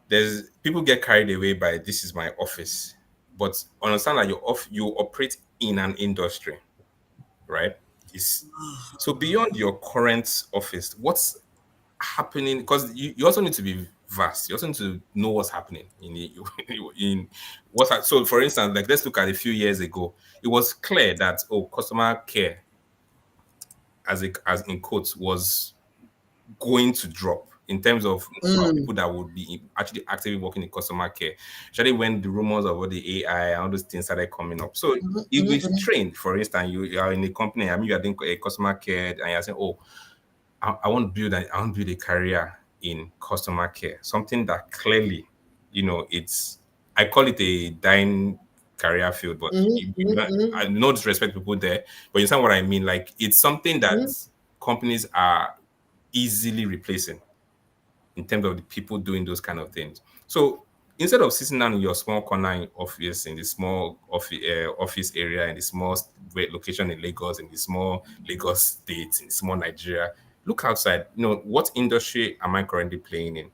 B: there's people get carried away by this is my office, but understand that you operate in an industry, right? Is So beyond your current office, what's happening? Because you also need to be vast. You also need to know what's happening in so for instance, like, let's look at a few years ago. It was clear that, customer care, as in quotes, was going to drop in terms of number of
A: Mm.
B: people that would be actually actively working in customer care, especially when the rumors of all the AI and all those things started coming up. So
A: Mhm,
B: if
A: mhm,
B: we
A: mhm.
B: trained, for instance, you are in a company, I mean, you are doing a customer care, and you're saying, oh, I want to build a career in customer care, something that clearly, it's, I call it a dying career field, but
A: Mhm, mhm,
B: I
A: mhm,
B: no disrespect to people there, but you understand what I mean. Like, it's something that
A: mhm.
B: companies are easily replacing in terms of the people doing those kind of things. So instead of sitting down in your small corner in office, in the small office area, in the small location in Lagos, in the small Lagos state, in small Nigeria, look outside. What industry am I currently playing in?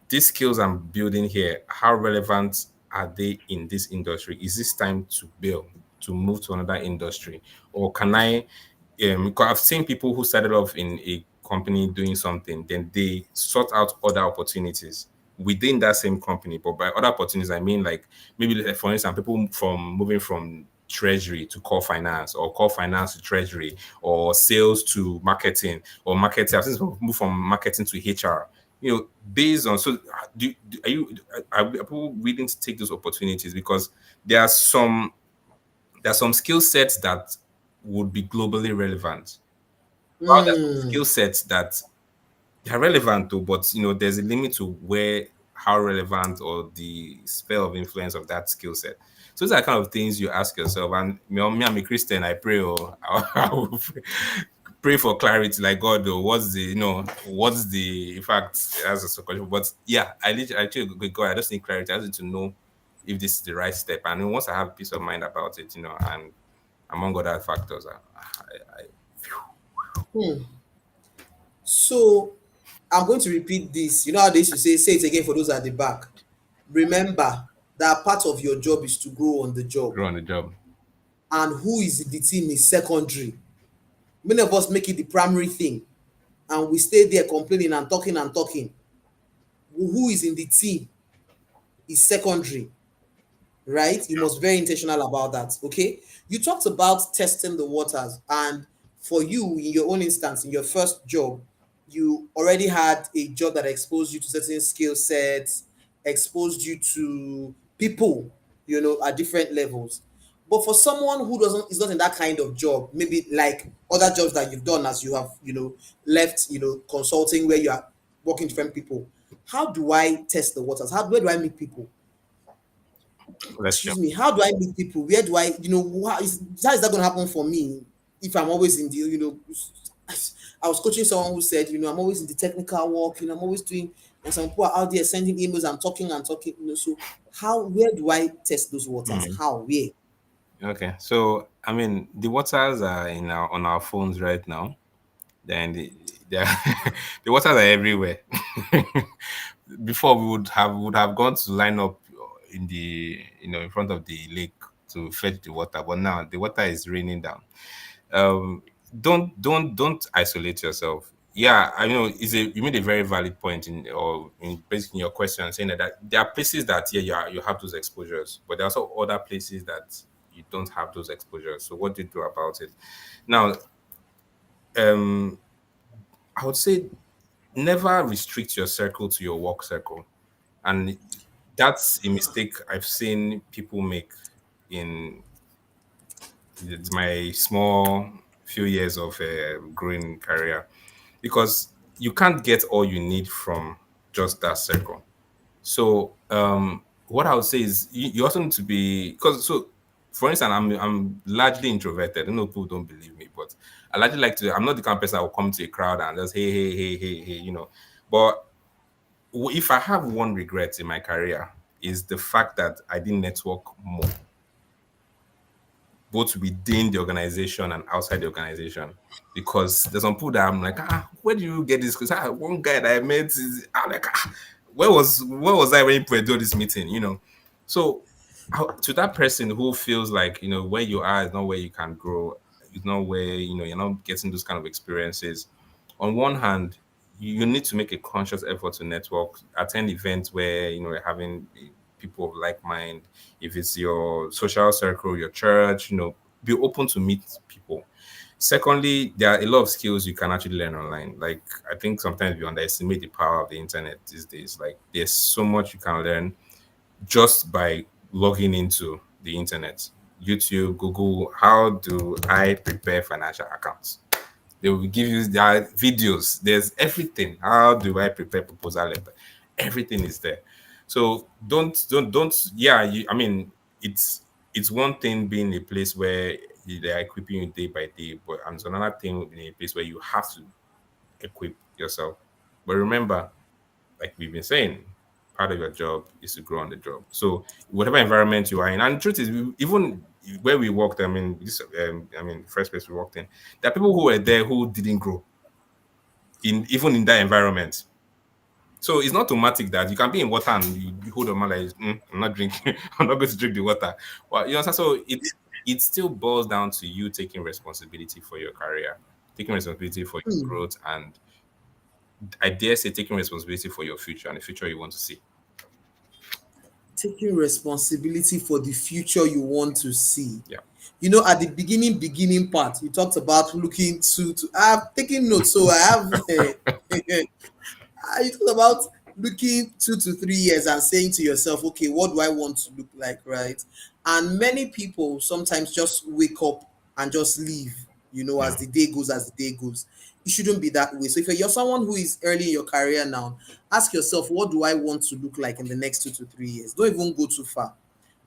B: these skills I'm building here, how relevant are they in this industry? Is this time to build, to move to another industry? Or can I, because I've seen people who started off in a company doing something, then they sought out other opportunities within that same company. But by other opportunities, I mean like maybe like, for instance, people from moving from treasury to core finance or core finance to treasury or sales to marketing or marketing. I've seen people move from marketing to HR, based on, so are people willing to take those opportunities? Because there are some skill sets that would be globally relevant, while there are some
A: Hmm.
B: skill sets that they are relevant though, but there's a limit to where how relevant or the sphere of influence of that skill set. So those are kind of things you ask yourself. And I'm a Christian, I pray, or I will pray for clarity, like God, though, what's the, in fact, as a question. But yeah, I actually with God, I just need clarity. I just need to know if this is the right step. And then once I have peace of mind about it, and among other factors,
A: Hmm. So I'm going to repeat this. You know how they used to say it again for those at the back. Remember that part of your job is to grow on the job,
B: grow on the job.
A: and who is in the team is secondary. Many of us make it the primary thing, and we stay there complaining and talking and talking. Who is in the team is secondary, right? You must be very intentional about that. Okay. You talked about testing the waters, and for you, in your own instance, in your first job, you already had a job that exposed you to certain skill sets, exposed you to people, at different levels. But for someone who doesn't is not in that kind of job, maybe like other jobs that you've done as you have, left, consulting where you are working with different people. How do I test the waters? Where do I meet people?
B: Question.
A: Excuse me, how do I meet people? Where do I, how is that going to happen for me if I'm always in the, I was coaching someone who said, I'm always in the technical work, I'm always doing, and some people are out there sending emails and talking and talking, so where do I test those waters?
B: Hmm.
A: How, where?
B: Okay, so I mean, the waters are on our phones right now. Then the the waters are everywhere. Before we would have gone to line up in the in front of the lake to fetch the water, but now the water is raining down. um don't isolate yourself. Yeah, I know you made a very valid point in basically your question, saying that there are places that, yeah, you have those exposures, but there are also other places that you don't have those exposures. So what do you do about it? Now, um I would say never restrict your circle to your work circle. And that's a mistake I've seen people make in my small few years of growing career, because you can't get all you need from just that circle. So what I would say is you also need to be, because, so for instance, I'm largely introverted. I know people don't believe me, but I largely like to. I'm not the kind of person that will come to a crowd and just hey. But if I have one regret in my career, is the fact that I didn't network more, both within the organization and outside the organization. Because there's some people that I'm like, where do you get this? Because one guy that I met I'm like, where was I when you were doing this meeting? So to that person who feels like where you are is not where you can grow, it's not where you're not getting those kind of experiences. On one hand, you need to make a conscious effort to network, attend events where you're having people of like mind. If it's your social circle, your church, be open to meet people. Secondly, there are a lot of skills you can actually learn online. Like, I think sometimes we underestimate the power of the internet these days. Like, there's so much you can learn just by logging into the internet. YouTube, Google, how do I prepare financial accounts? They will give you their videos. There's everything. How do I prepare proposal letter? Everything is there. So don't. Yeah, I mean, it's one thing being a place where they are equipping you day by day, but and it's another thing in a place where you have to equip yourself. But remember, like we've been saying, part of your job is to grow on the job. So whatever environment you are in, and the truth is, even where we worked, first place we worked in, there are people who were there who didn't grow in even in that environment. So it's not automatic that you can be in water and you hold on like, I'm not drinking, I'm not going to drink the water. Well, you know, so it still boils down to you taking responsibility for your career, taking responsibility for your
A: Hmm.
B: growth, and I dare say taking responsibility for your future and the future you want to see.
A: Taking responsibility for the future you want to see.
B: Yeah.
A: You know, at the beginning part, you talked about looking to. I've taken notes, so I have. You talk about looking 2 to 3 years and saying to yourself, okay, what do I want to look like, right? And many people sometimes just wake up and just leave, as
B: Yeah.
A: the day goes, as the day goes. It shouldn't be that way. So if you're someone who is early in your career now, ask yourself, what do I want to look like in the next 2 to 3 years? Don't even go too far.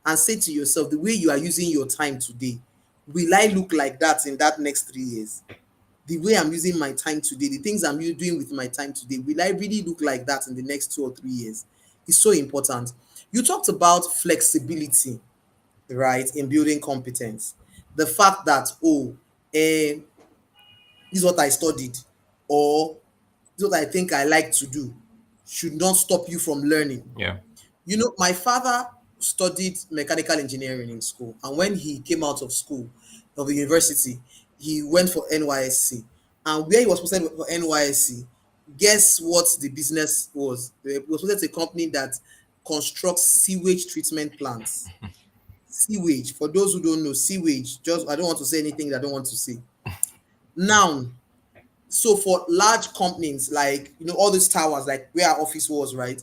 A: And say to yourself, the way you are using your time today, will I look like that in that next 3 years? The way I'm using my time today, the things I'm doing with my time today, will I really look like that in the next 2 or 3 years? It's so important. You talked about flexibility, right, in building competence. The fact that, this is what I studied, or this is what I think I like to do, should not stop you from learning.
B: Yeah.
A: My father studied mechanical engineering in school, and when he came out of school, of the university, he went for NYSC. And where he was posted for NYSC, guess what the business was? It was posted to a company that constructs sewage treatment plants. Sewage, for those who don't know, sewage, just I don't want to say anything that I don't want to say. Now, so for large companies like all these towers, like where our office was, right?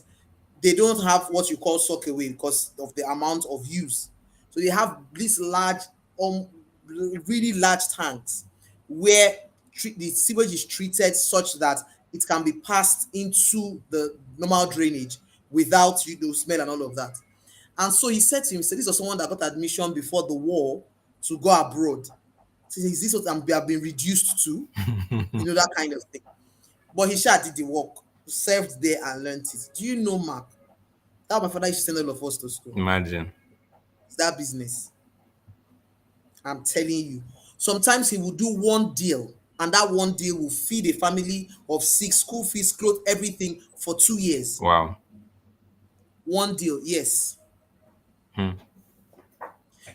A: They don't have what you call sock away because of the amount of use. So they have these large, um, really large tanks where the sewage is treated such that it can be passed into the normal drainage without smell and all of that. And so he said to himself, this was someone that got admission before the war to go abroad. So is this what I've been reduced to? That kind of thing. But he sure did the work, served there and learned it. Do you know, Mark? That my father used to send all of us to school.
B: Imagine.
A: It's that business. I'm telling you. Sometimes he will do one deal, and that one deal will feed a family of six, school fees, clothes, everything for 2 years.
B: Wow.
A: One deal, yes.
B: Hmm.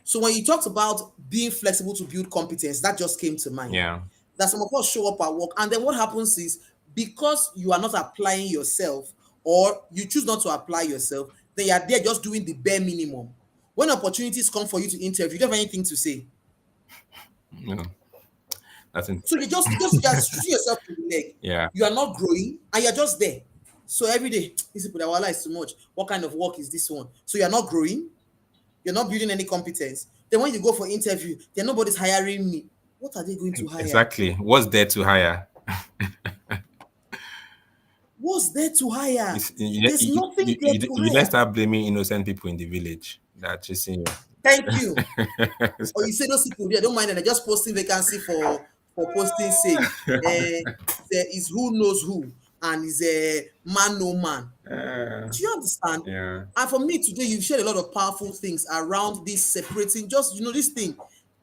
A: So when you talked about being flexible to build competence, that just came to mind.
B: Yeah.
A: That some of us show up at work, and then what happens is because you are not applying yourself, or you choose not to apply yourself, then you are there just doing the bare minimum. When opportunities come for you to interview, you don't have anything to say.
B: No. Nothing.
A: So you just shooting yourself in the leg.
B: Yeah.
A: You are not growing, and you're just there. So every day, these people, that wala is too much. What kind of work is this one? So you're not growing, you're not building any competence. Then when you go for interview, then nobody's hiring me. What are they going to hire?
B: Exactly. What's there to hire?
A: What's there to hire?
B: It's,
A: There's nothing there to
B: you let's
A: hire.
B: start blaming innocent people in the village that are chasing
A: Thank you.
B: you.
A: Or you say those people there, don't mind them, they're just posting vacancy for posting sake. There is who knows who, and is a man no man. Do you understand?
B: Yeah.
A: And for me today, you've shared a lot of powerful things around this separating, just this thing,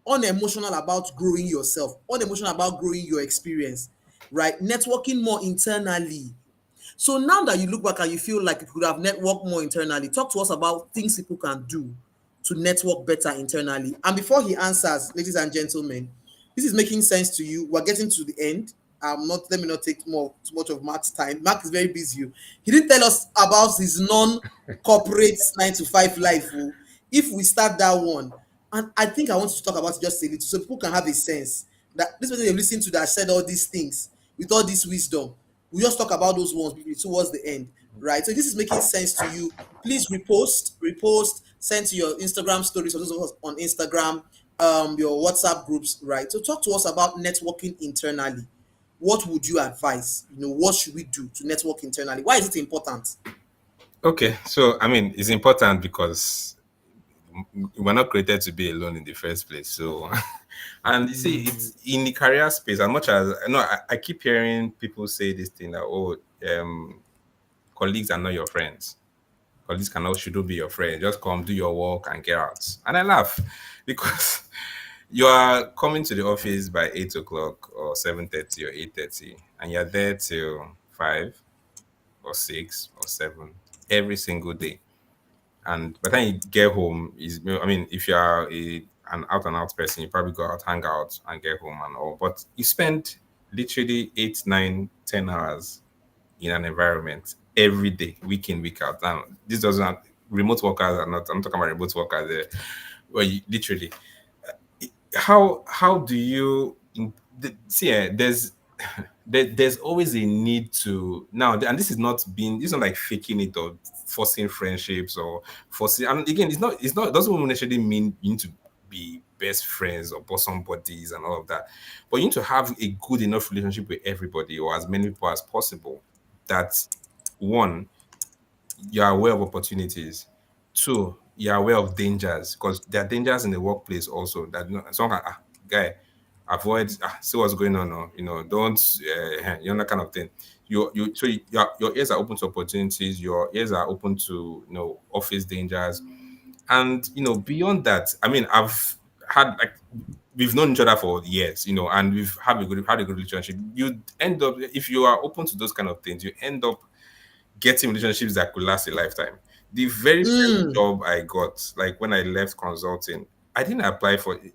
A: unemotional about growing yourself, unemotional about growing your experience, right? Networking more internally. So now that you look back and you feel like you could have networked more internally, talk to us about things people can do to network better internally. And before he answers, ladies and gentlemen, this is making sense to you. We're getting to the end. Let me not take too much of Mark's time. Mark is very busy. He didn't tell us about his non-corporate 9 to 5 life. Oh. If we start that one, and I think I want to talk about it just a little so people can have a sense that this person they listen to that said all these things with all this wisdom. We just talk about those ones briefly towards the end, right? So this is making sense to you. Please repost, send to your Instagram stories or those of us on Instagram, your WhatsApp groups, right? So talk to us about networking internally. What would you advise? What should we do to network internally? Why is it important?
B: Okay. So I mean, it's important because we're not created to be alone in the first place. So, and you see, it's in the career space. As much as I keep hearing people say this thing that colleagues are not your friends. Colleagues cannot shouldn't be your friend. Just come, do your work, and get out. And I laugh because you are coming to the office by 8 o'clock or 7:30 or 8:30, and you're there till 5. or 6 or 7 every single day. And by the time you get home, is I mean, if you are an out and out person, you probably go out, hang out, and get home and all. But you spend literally 8, 9, 10 hours in an environment every day, week in, week out. Now, this doesn't remote workers are not. I'm talking about remote workers. Where you literally, how do you see? There's there's always a need to now, and this is not being, it's not like faking it or forcing friendships or forcing. And again, it's not it doesn't necessarily mean you need to be best friends or bosom buddies and all of that, but you need to have a good enough relationship with everybody or as many people as possible that, one, you're aware of opportunities. Two, you're aware of dangers, because there are dangers in the workplace also that, someone can, guy, avoid, see what's going on, or, don't, that kind of thing. Your ears are open to opportunities. Your ears are open to, office dangers, and beyond that. I mean, I've had, like, we've known each other for years, and we've had a good relationship. You end up, if you are open to those kind of things, you end up getting relationships that could last a lifetime. The very first
A: Mm.
B: job I got, like when I left consulting, I didn't apply for it.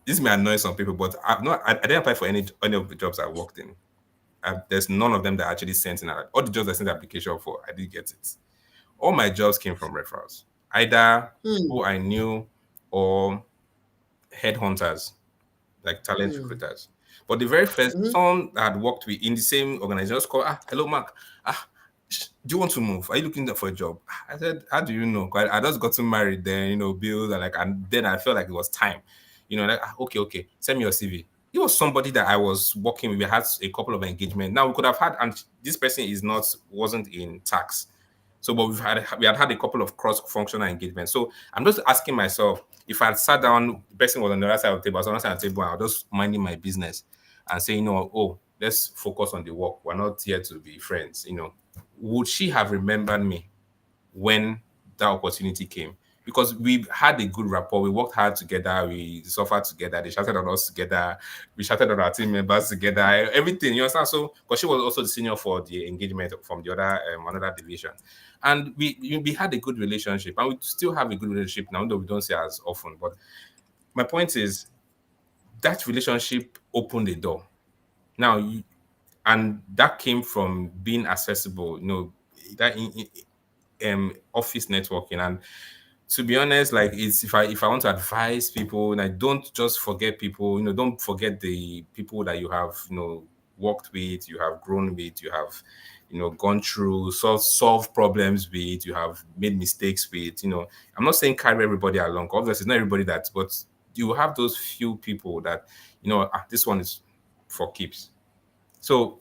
B: This may annoy some people, but I didn't apply for any of the jobs I worked in. There's none of them that actually sent in. All the jobs I sent the application for, I did get it. All my jobs came from referrals, either
A: Mm.
B: people I knew or headhunters, like talent
A: Mm.
B: recruiters. But the very first,
A: Mhm.
B: someone that had worked with in the same organization just called, hello, Mark. Do you want to move? Are you looking for a job? I said, how do you know? 'Cause I just got married then, bills, and then I felt like it was time. Like, okay, okay, send me your CV. It was somebody that I was working with. We had a couple of engagement. Now we could have had, and this person wasn't in tax. So, but we had a couple of cross-functional engagements. So I'm just asking myself, if I had sat down, the person was on the other side of the table, I was on the other side of the table, and I was just minding my business and saying, oh, let's focus on the work. We're not here to be friends. Would she have remembered me when that opportunity came? Because we had a good rapport, we worked hard together, we suffered together, they shouted on us together, we shouted on our team members together, everything, you understand? So, because she was also the senior for the engagement from the other another division, and we had a good relationship, and we still have a good relationship now, though we don't see her as often. But my point is that relationship opened the door. Now, and that came from being accessible, that office networking. And to be honest, like, it's, if I want to advise people, like, don't just forget people, don't forget the people that you have, worked with, you have grown with, you have, gone through, solve problems with, you have made mistakes with. I'm not saying carry everybody along, obviously not everybody that, but you have those few people that, this one is for keeps. So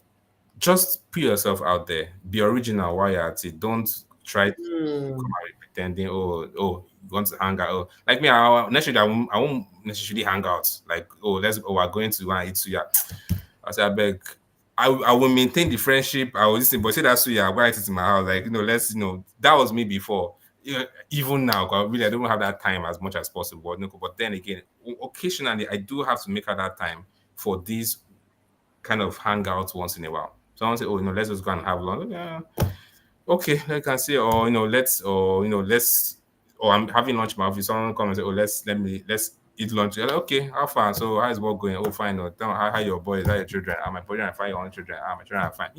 B: just put yourself out there, be original while you're at it. Don't try to come
A: Mm.
B: out with pretending, you want to hang out. Oh, like me, I won't necessarily hang out. Like, we're going to go and eat suya. I say, I beg, I will maintain the friendship. I will listen, but say that suya, why it is in my house? Like, let's, that was me before. Even now, 'cause really, I don't have that time as much as possible. But then again, occasionally, I do have to make out that time for these kind of hangouts once in a while. Someone say, let's just go and have lunch. Yeah, okay, I can say, or let's, or I'm having lunch in my office. Someone come and say, let's eat lunch. You're like, okay, how far? So how is work going? Oh, fine. Or how your boys, how your children? My children are fine. Your own children? My children are fine.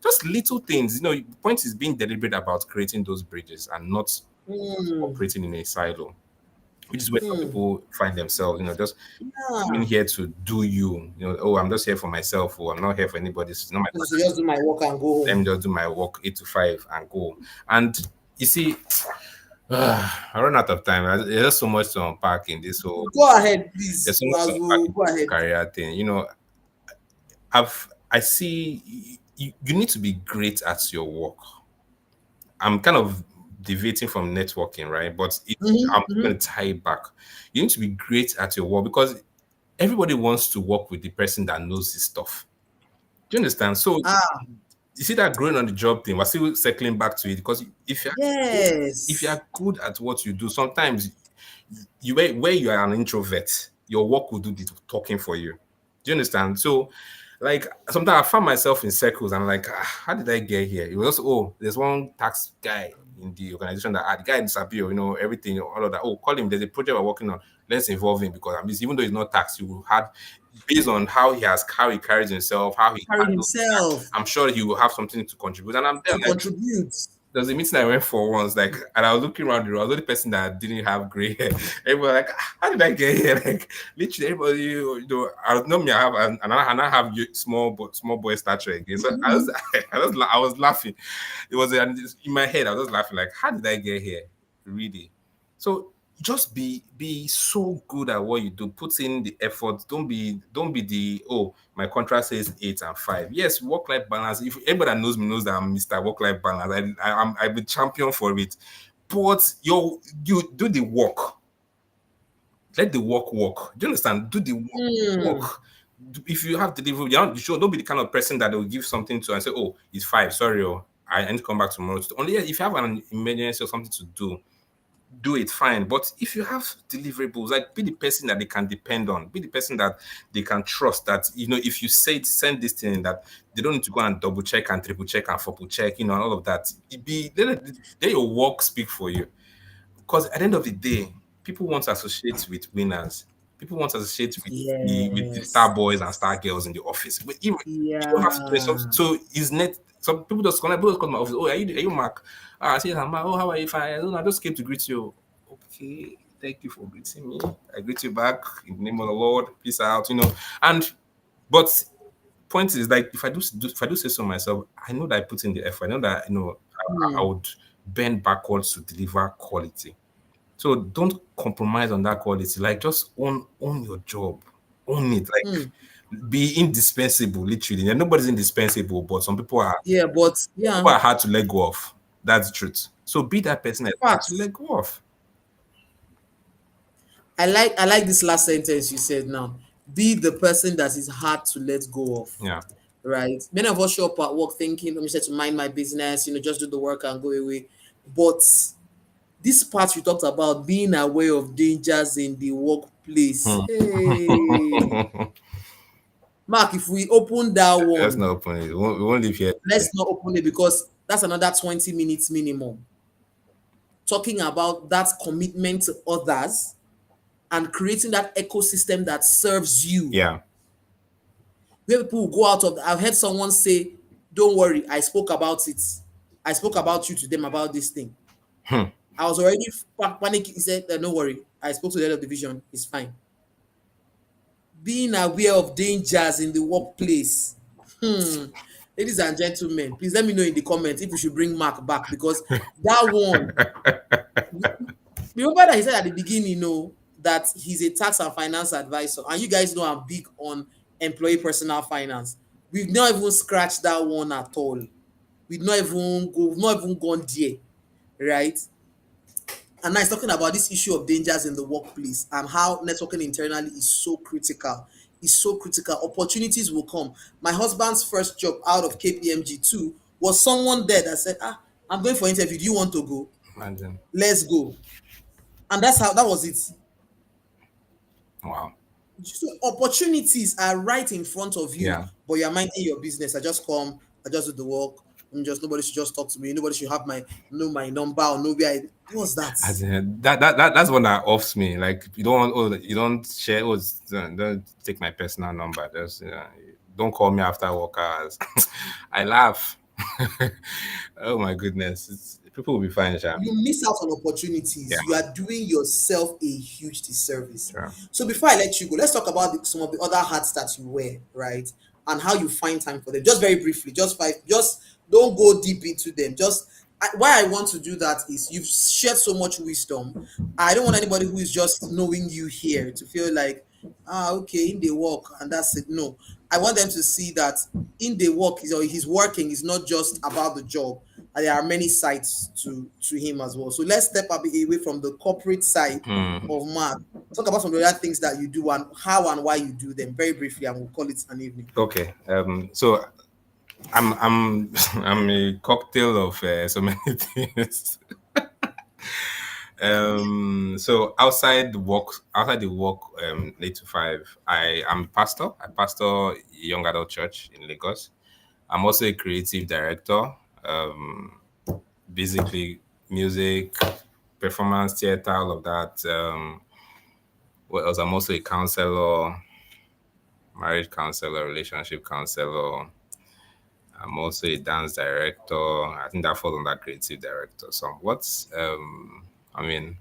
B: Just little things. The point is being deliberate about creating those bridges and not
A: Mm.
B: operating in a silo, which is where some
A: Mm.
B: people find themselves. Just coming
A: Yeah.
B: here to do you. I'm just here for myself. Or I'm not here for anybody. It's not my
A: Just do my work and go
B: let me
A: home.
B: just do my work 8 to 5 and go. And you see, I run out of time. There's just so much to unpack in this whole.
A: Go ahead,
B: There's
A: please.
B: so much to
A: As
B: unpack
A: well,
B: in
A: go
B: this whole
A: ahead.
B: career thing. I see you need to be great at your work. I'm kind of deviating from networking, right? But I'm
A: Mm-hmm.
B: going to tie it back. You need to be great at your work because everybody wants to work with the person that knows this stuff. Do you understand? So
A: Ah,
B: you see that growing on the job thing, we're still circling back to it because if you are
A: yes.
B: good at what you do, sometimes where you are an introvert, your work will do the talking for you. Do you understand? So Like sometimes I found myself in circles. I'm like, how did I get here? It was also, oh, there's one tax guy in the organization that the guy disappeared, everything, all of that. Oh, call him. There's a project we're working on. Let's involve him because even though he's not tax, you had based on how he carries himself, how he
A: Carry
B: handles.
A: himself
B: I'm sure he will have something to contribute. And I'm there
A: to
B: like
A: contribute.
B: there was a meeting I went for once, like, and I was looking around the room. I was the only person that didn't have gray hair. Everybody like, how did I get here? Like, literally, everybody, I don't know me. I have, and I have small boy stature again. So I was laughing. It was in my head. I was just laughing, like, how did I get here? Really? So just be so good at what you do. Put in the effort. Don't be the, oh, my contract says 8 and 5. Yes, work life balance. If everybody that knows me knows that I'm Mr. Work life balance. I'm a champion for it. But you do the work. Let the work work. Do you understand? Do the
A: Hmm.
B: work. If you have delivery, don't be the kind of person that will give something to and say, "Oh, it's 5. Sorry, I need to come back tomorrow." Only if you have an emergency or something to do it fine. But if you have deliverables, like be the person that they can depend on, be the person that they can trust. That if you send this thing, that they don't need to go and double check and triple check and triple check, and all of that. Let your work speak for you. Because at the end of the day, people want to associate with winners. People want to associate with star
A: Yes.
B: boys and star girls in the office. But you don't have to do something.
A: Yeah.
B: So is net. Some people just come to my office. Oh, are you Mark? I say, I'm Mark. Oh, how are you? Fine. I just came to greet you. Okay, thank you for greeting me. I greet you back in the name of the Lord. Peace out. And but point is, like, if I do say so myself, I know that I put in the effort. I know that I
A: Hmm.
B: would bend backwards to deliver quality. So don't compromise on that quality. Like, just own your job, own it.
A: Hmm.
B: Like, be indispensable. Literally, and nobody's indispensable, but some people are.
A: Yeah, but
B: People
A: yeah,
B: are hard to let go of. That's the truth. So be that person that's hard to
A: facts.
B: let go of.
A: I like this last sentence you said now. Be the person that is hard to let go of.
B: Yeah.
A: Right? Many of us show up at work thinking, I'm just to mind my business, just do the work and go away. But this part you talked about being aware of dangers in the workplace.
B: Hmm.
A: Hey, Mark, if we open that
B: Let's
A: one,
B: not open it. We won't leave here today.
A: let's not open it because that's another 20 minutes minimum. Talking about that commitment to others and creating that ecosystem that serves you.
B: Yeah.
A: Where people will go out of, I've heard someone say, don't worry, I spoke about it. I spoke about you to them about this thing.
B: Hmm.
A: I was already panicking. He said, "Don't worry, I spoke to the head of division. It's fine." Being aware of dangers in the workplace. Hmm. Ladies and gentlemen, please let me know in the comments if we should bring Mark back because that one. Remember that he said at the beginning, that he's a tax and finance advisor, and you guys know I'm big on employee personal finance. We've not even scratched that one at all. We've not even gone there, right? And now he's talking about this issue of dangers in the workplace and how networking internally is so critical. Is so critical. Opportunities will come. My husband's first job out of KPMG too was someone there that said, I'm going for interview. Do you want to go?
B: Imagine.
A: Let's go. And that was it.
B: Wow.
A: So opportunities are right in front of you,
B: Yeah.
A: but you're minding your business. I just come, I just do the work. Nobody should just talk to me. Nobody should know my number or know where I. What's that?
B: As in, that's one that offs me. Like, you don't share. Don't take my personal number. Just don't call me after work hours. I laugh. Oh my goodness, people will be fine, Sha.
A: You miss out on opportunities.
B: Yeah,
A: You are doing yourself a huge disservice.
B: sure.
A: So before I let you go, let's talk about some of the other hats that you wear, right? And how you find time for them. Just very briefly, just five. Just don't go deep into them. Why I want to do that is you've shared so much wisdom. I don't want anybody who is just knowing you here to feel like, okay, in the work and that's it. No, I want them to see that in the work or he's working is not just about the job. And there are many sides to him as well. So let's step up away from the corporate side
B: Hmm.
A: of Mark. Talk about some of the other things that you do and how and why you do them very briefly, and we'll call it an evening.
B: Okay. So I'm I'm a cocktail of so many things. So outside the work, 8 to 5, I am pastor. I pastor a young adult church in Lagos. I'm also a creative director. Um, Basically, music, performance, theater, all of that. What else? I'm also a counselor, marriage counselor, relationship counselor. I'm also a dance director. I think that falls under creative director. So I mean,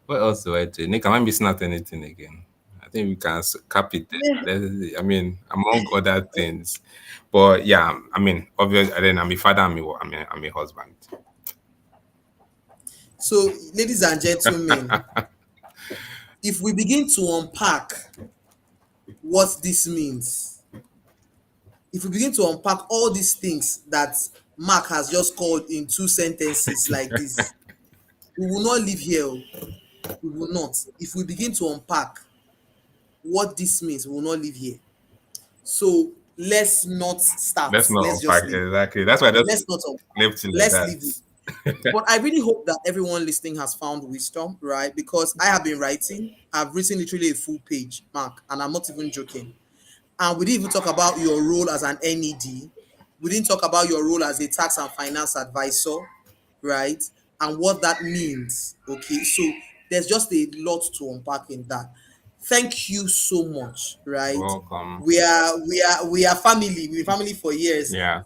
B: what else do I do? Nick, am I missing out anything again? I think we can cap it there. I mean, among other things. But yeah, I mean, obviously, then I'm a father, I'm a husband.
A: So, ladies and gentlemen, if we begin to unpack what this means, if we begin to unpack all these things that Mark has just called in 2 sentences like this, we will not live here. We will not. If we begin to unpack what this means, we will not live here. So let's not start.
B: Let's not
A: Let's just
B: unpack
A: leave.
B: exactly. That's why I just
A: Let's not unpack.
B: left it like
A: Let's leave it.
B: that.
A: But I really hope that everyone listening has found wisdom, right? Because I have been writing. I've written literally a full page, Mark, and I'm not even joking. And we didn't even talk about your role as an NED. We didn't talk about your role as a tax and finance advisor, right? And what that means. Okay, so there's just a lot to unpack in that. Thank you so much, right?
B: Welcome.
A: We are family. We've been family for years,
B: Yeah.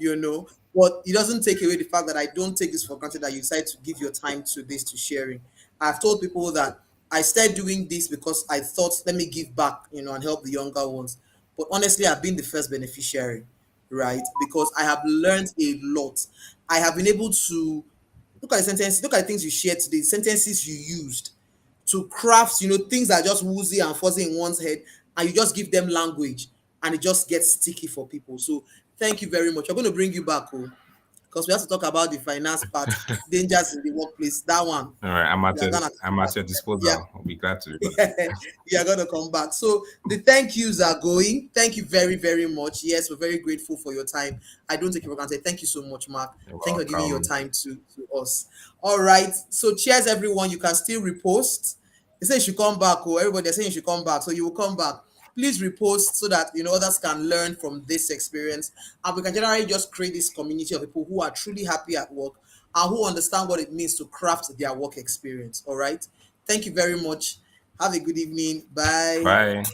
A: But it doesn't take away the fact that I don't take this for granted that you decide to give your time to this, to sharing. I've told people that I started doing this because I thought, let me give back, and help the younger ones. But honestly, I've been the first beneficiary, right? Because I have learned a lot. I have been able to look at the sentences, look at the things you shared today, sentences you used to craft, things that are just woozy and fuzzy in one's head, and you just give them language, and it just gets sticky for people. So thank you very much. I'm going to bring you back, because we have to talk about the finance part, dangers in the workplace. That one,
B: All right.
A: we are gonna
B: I'm at your
A: yeah,
B: disposal. I'll be glad to.
A: you are gonna come back. So the thank yous are going. Thank you very, very much. Yes, we're very grateful for your time. I don't take it for granted. Thank you so much, Mark.
B: You're
A: Thank you for giving your
B: welcome.
A: time to us. All right. So cheers, everyone. You can still repost. They say you should come back. Oh, everybody, they're saying you should come back. So you will come back. Please repost so that others can learn from this experience, and we can generally just create this community of people who are truly happy at work and who understand what it means to craft their work experience. All right. Thank you very much. Have a good evening. Bye.
B: Bye.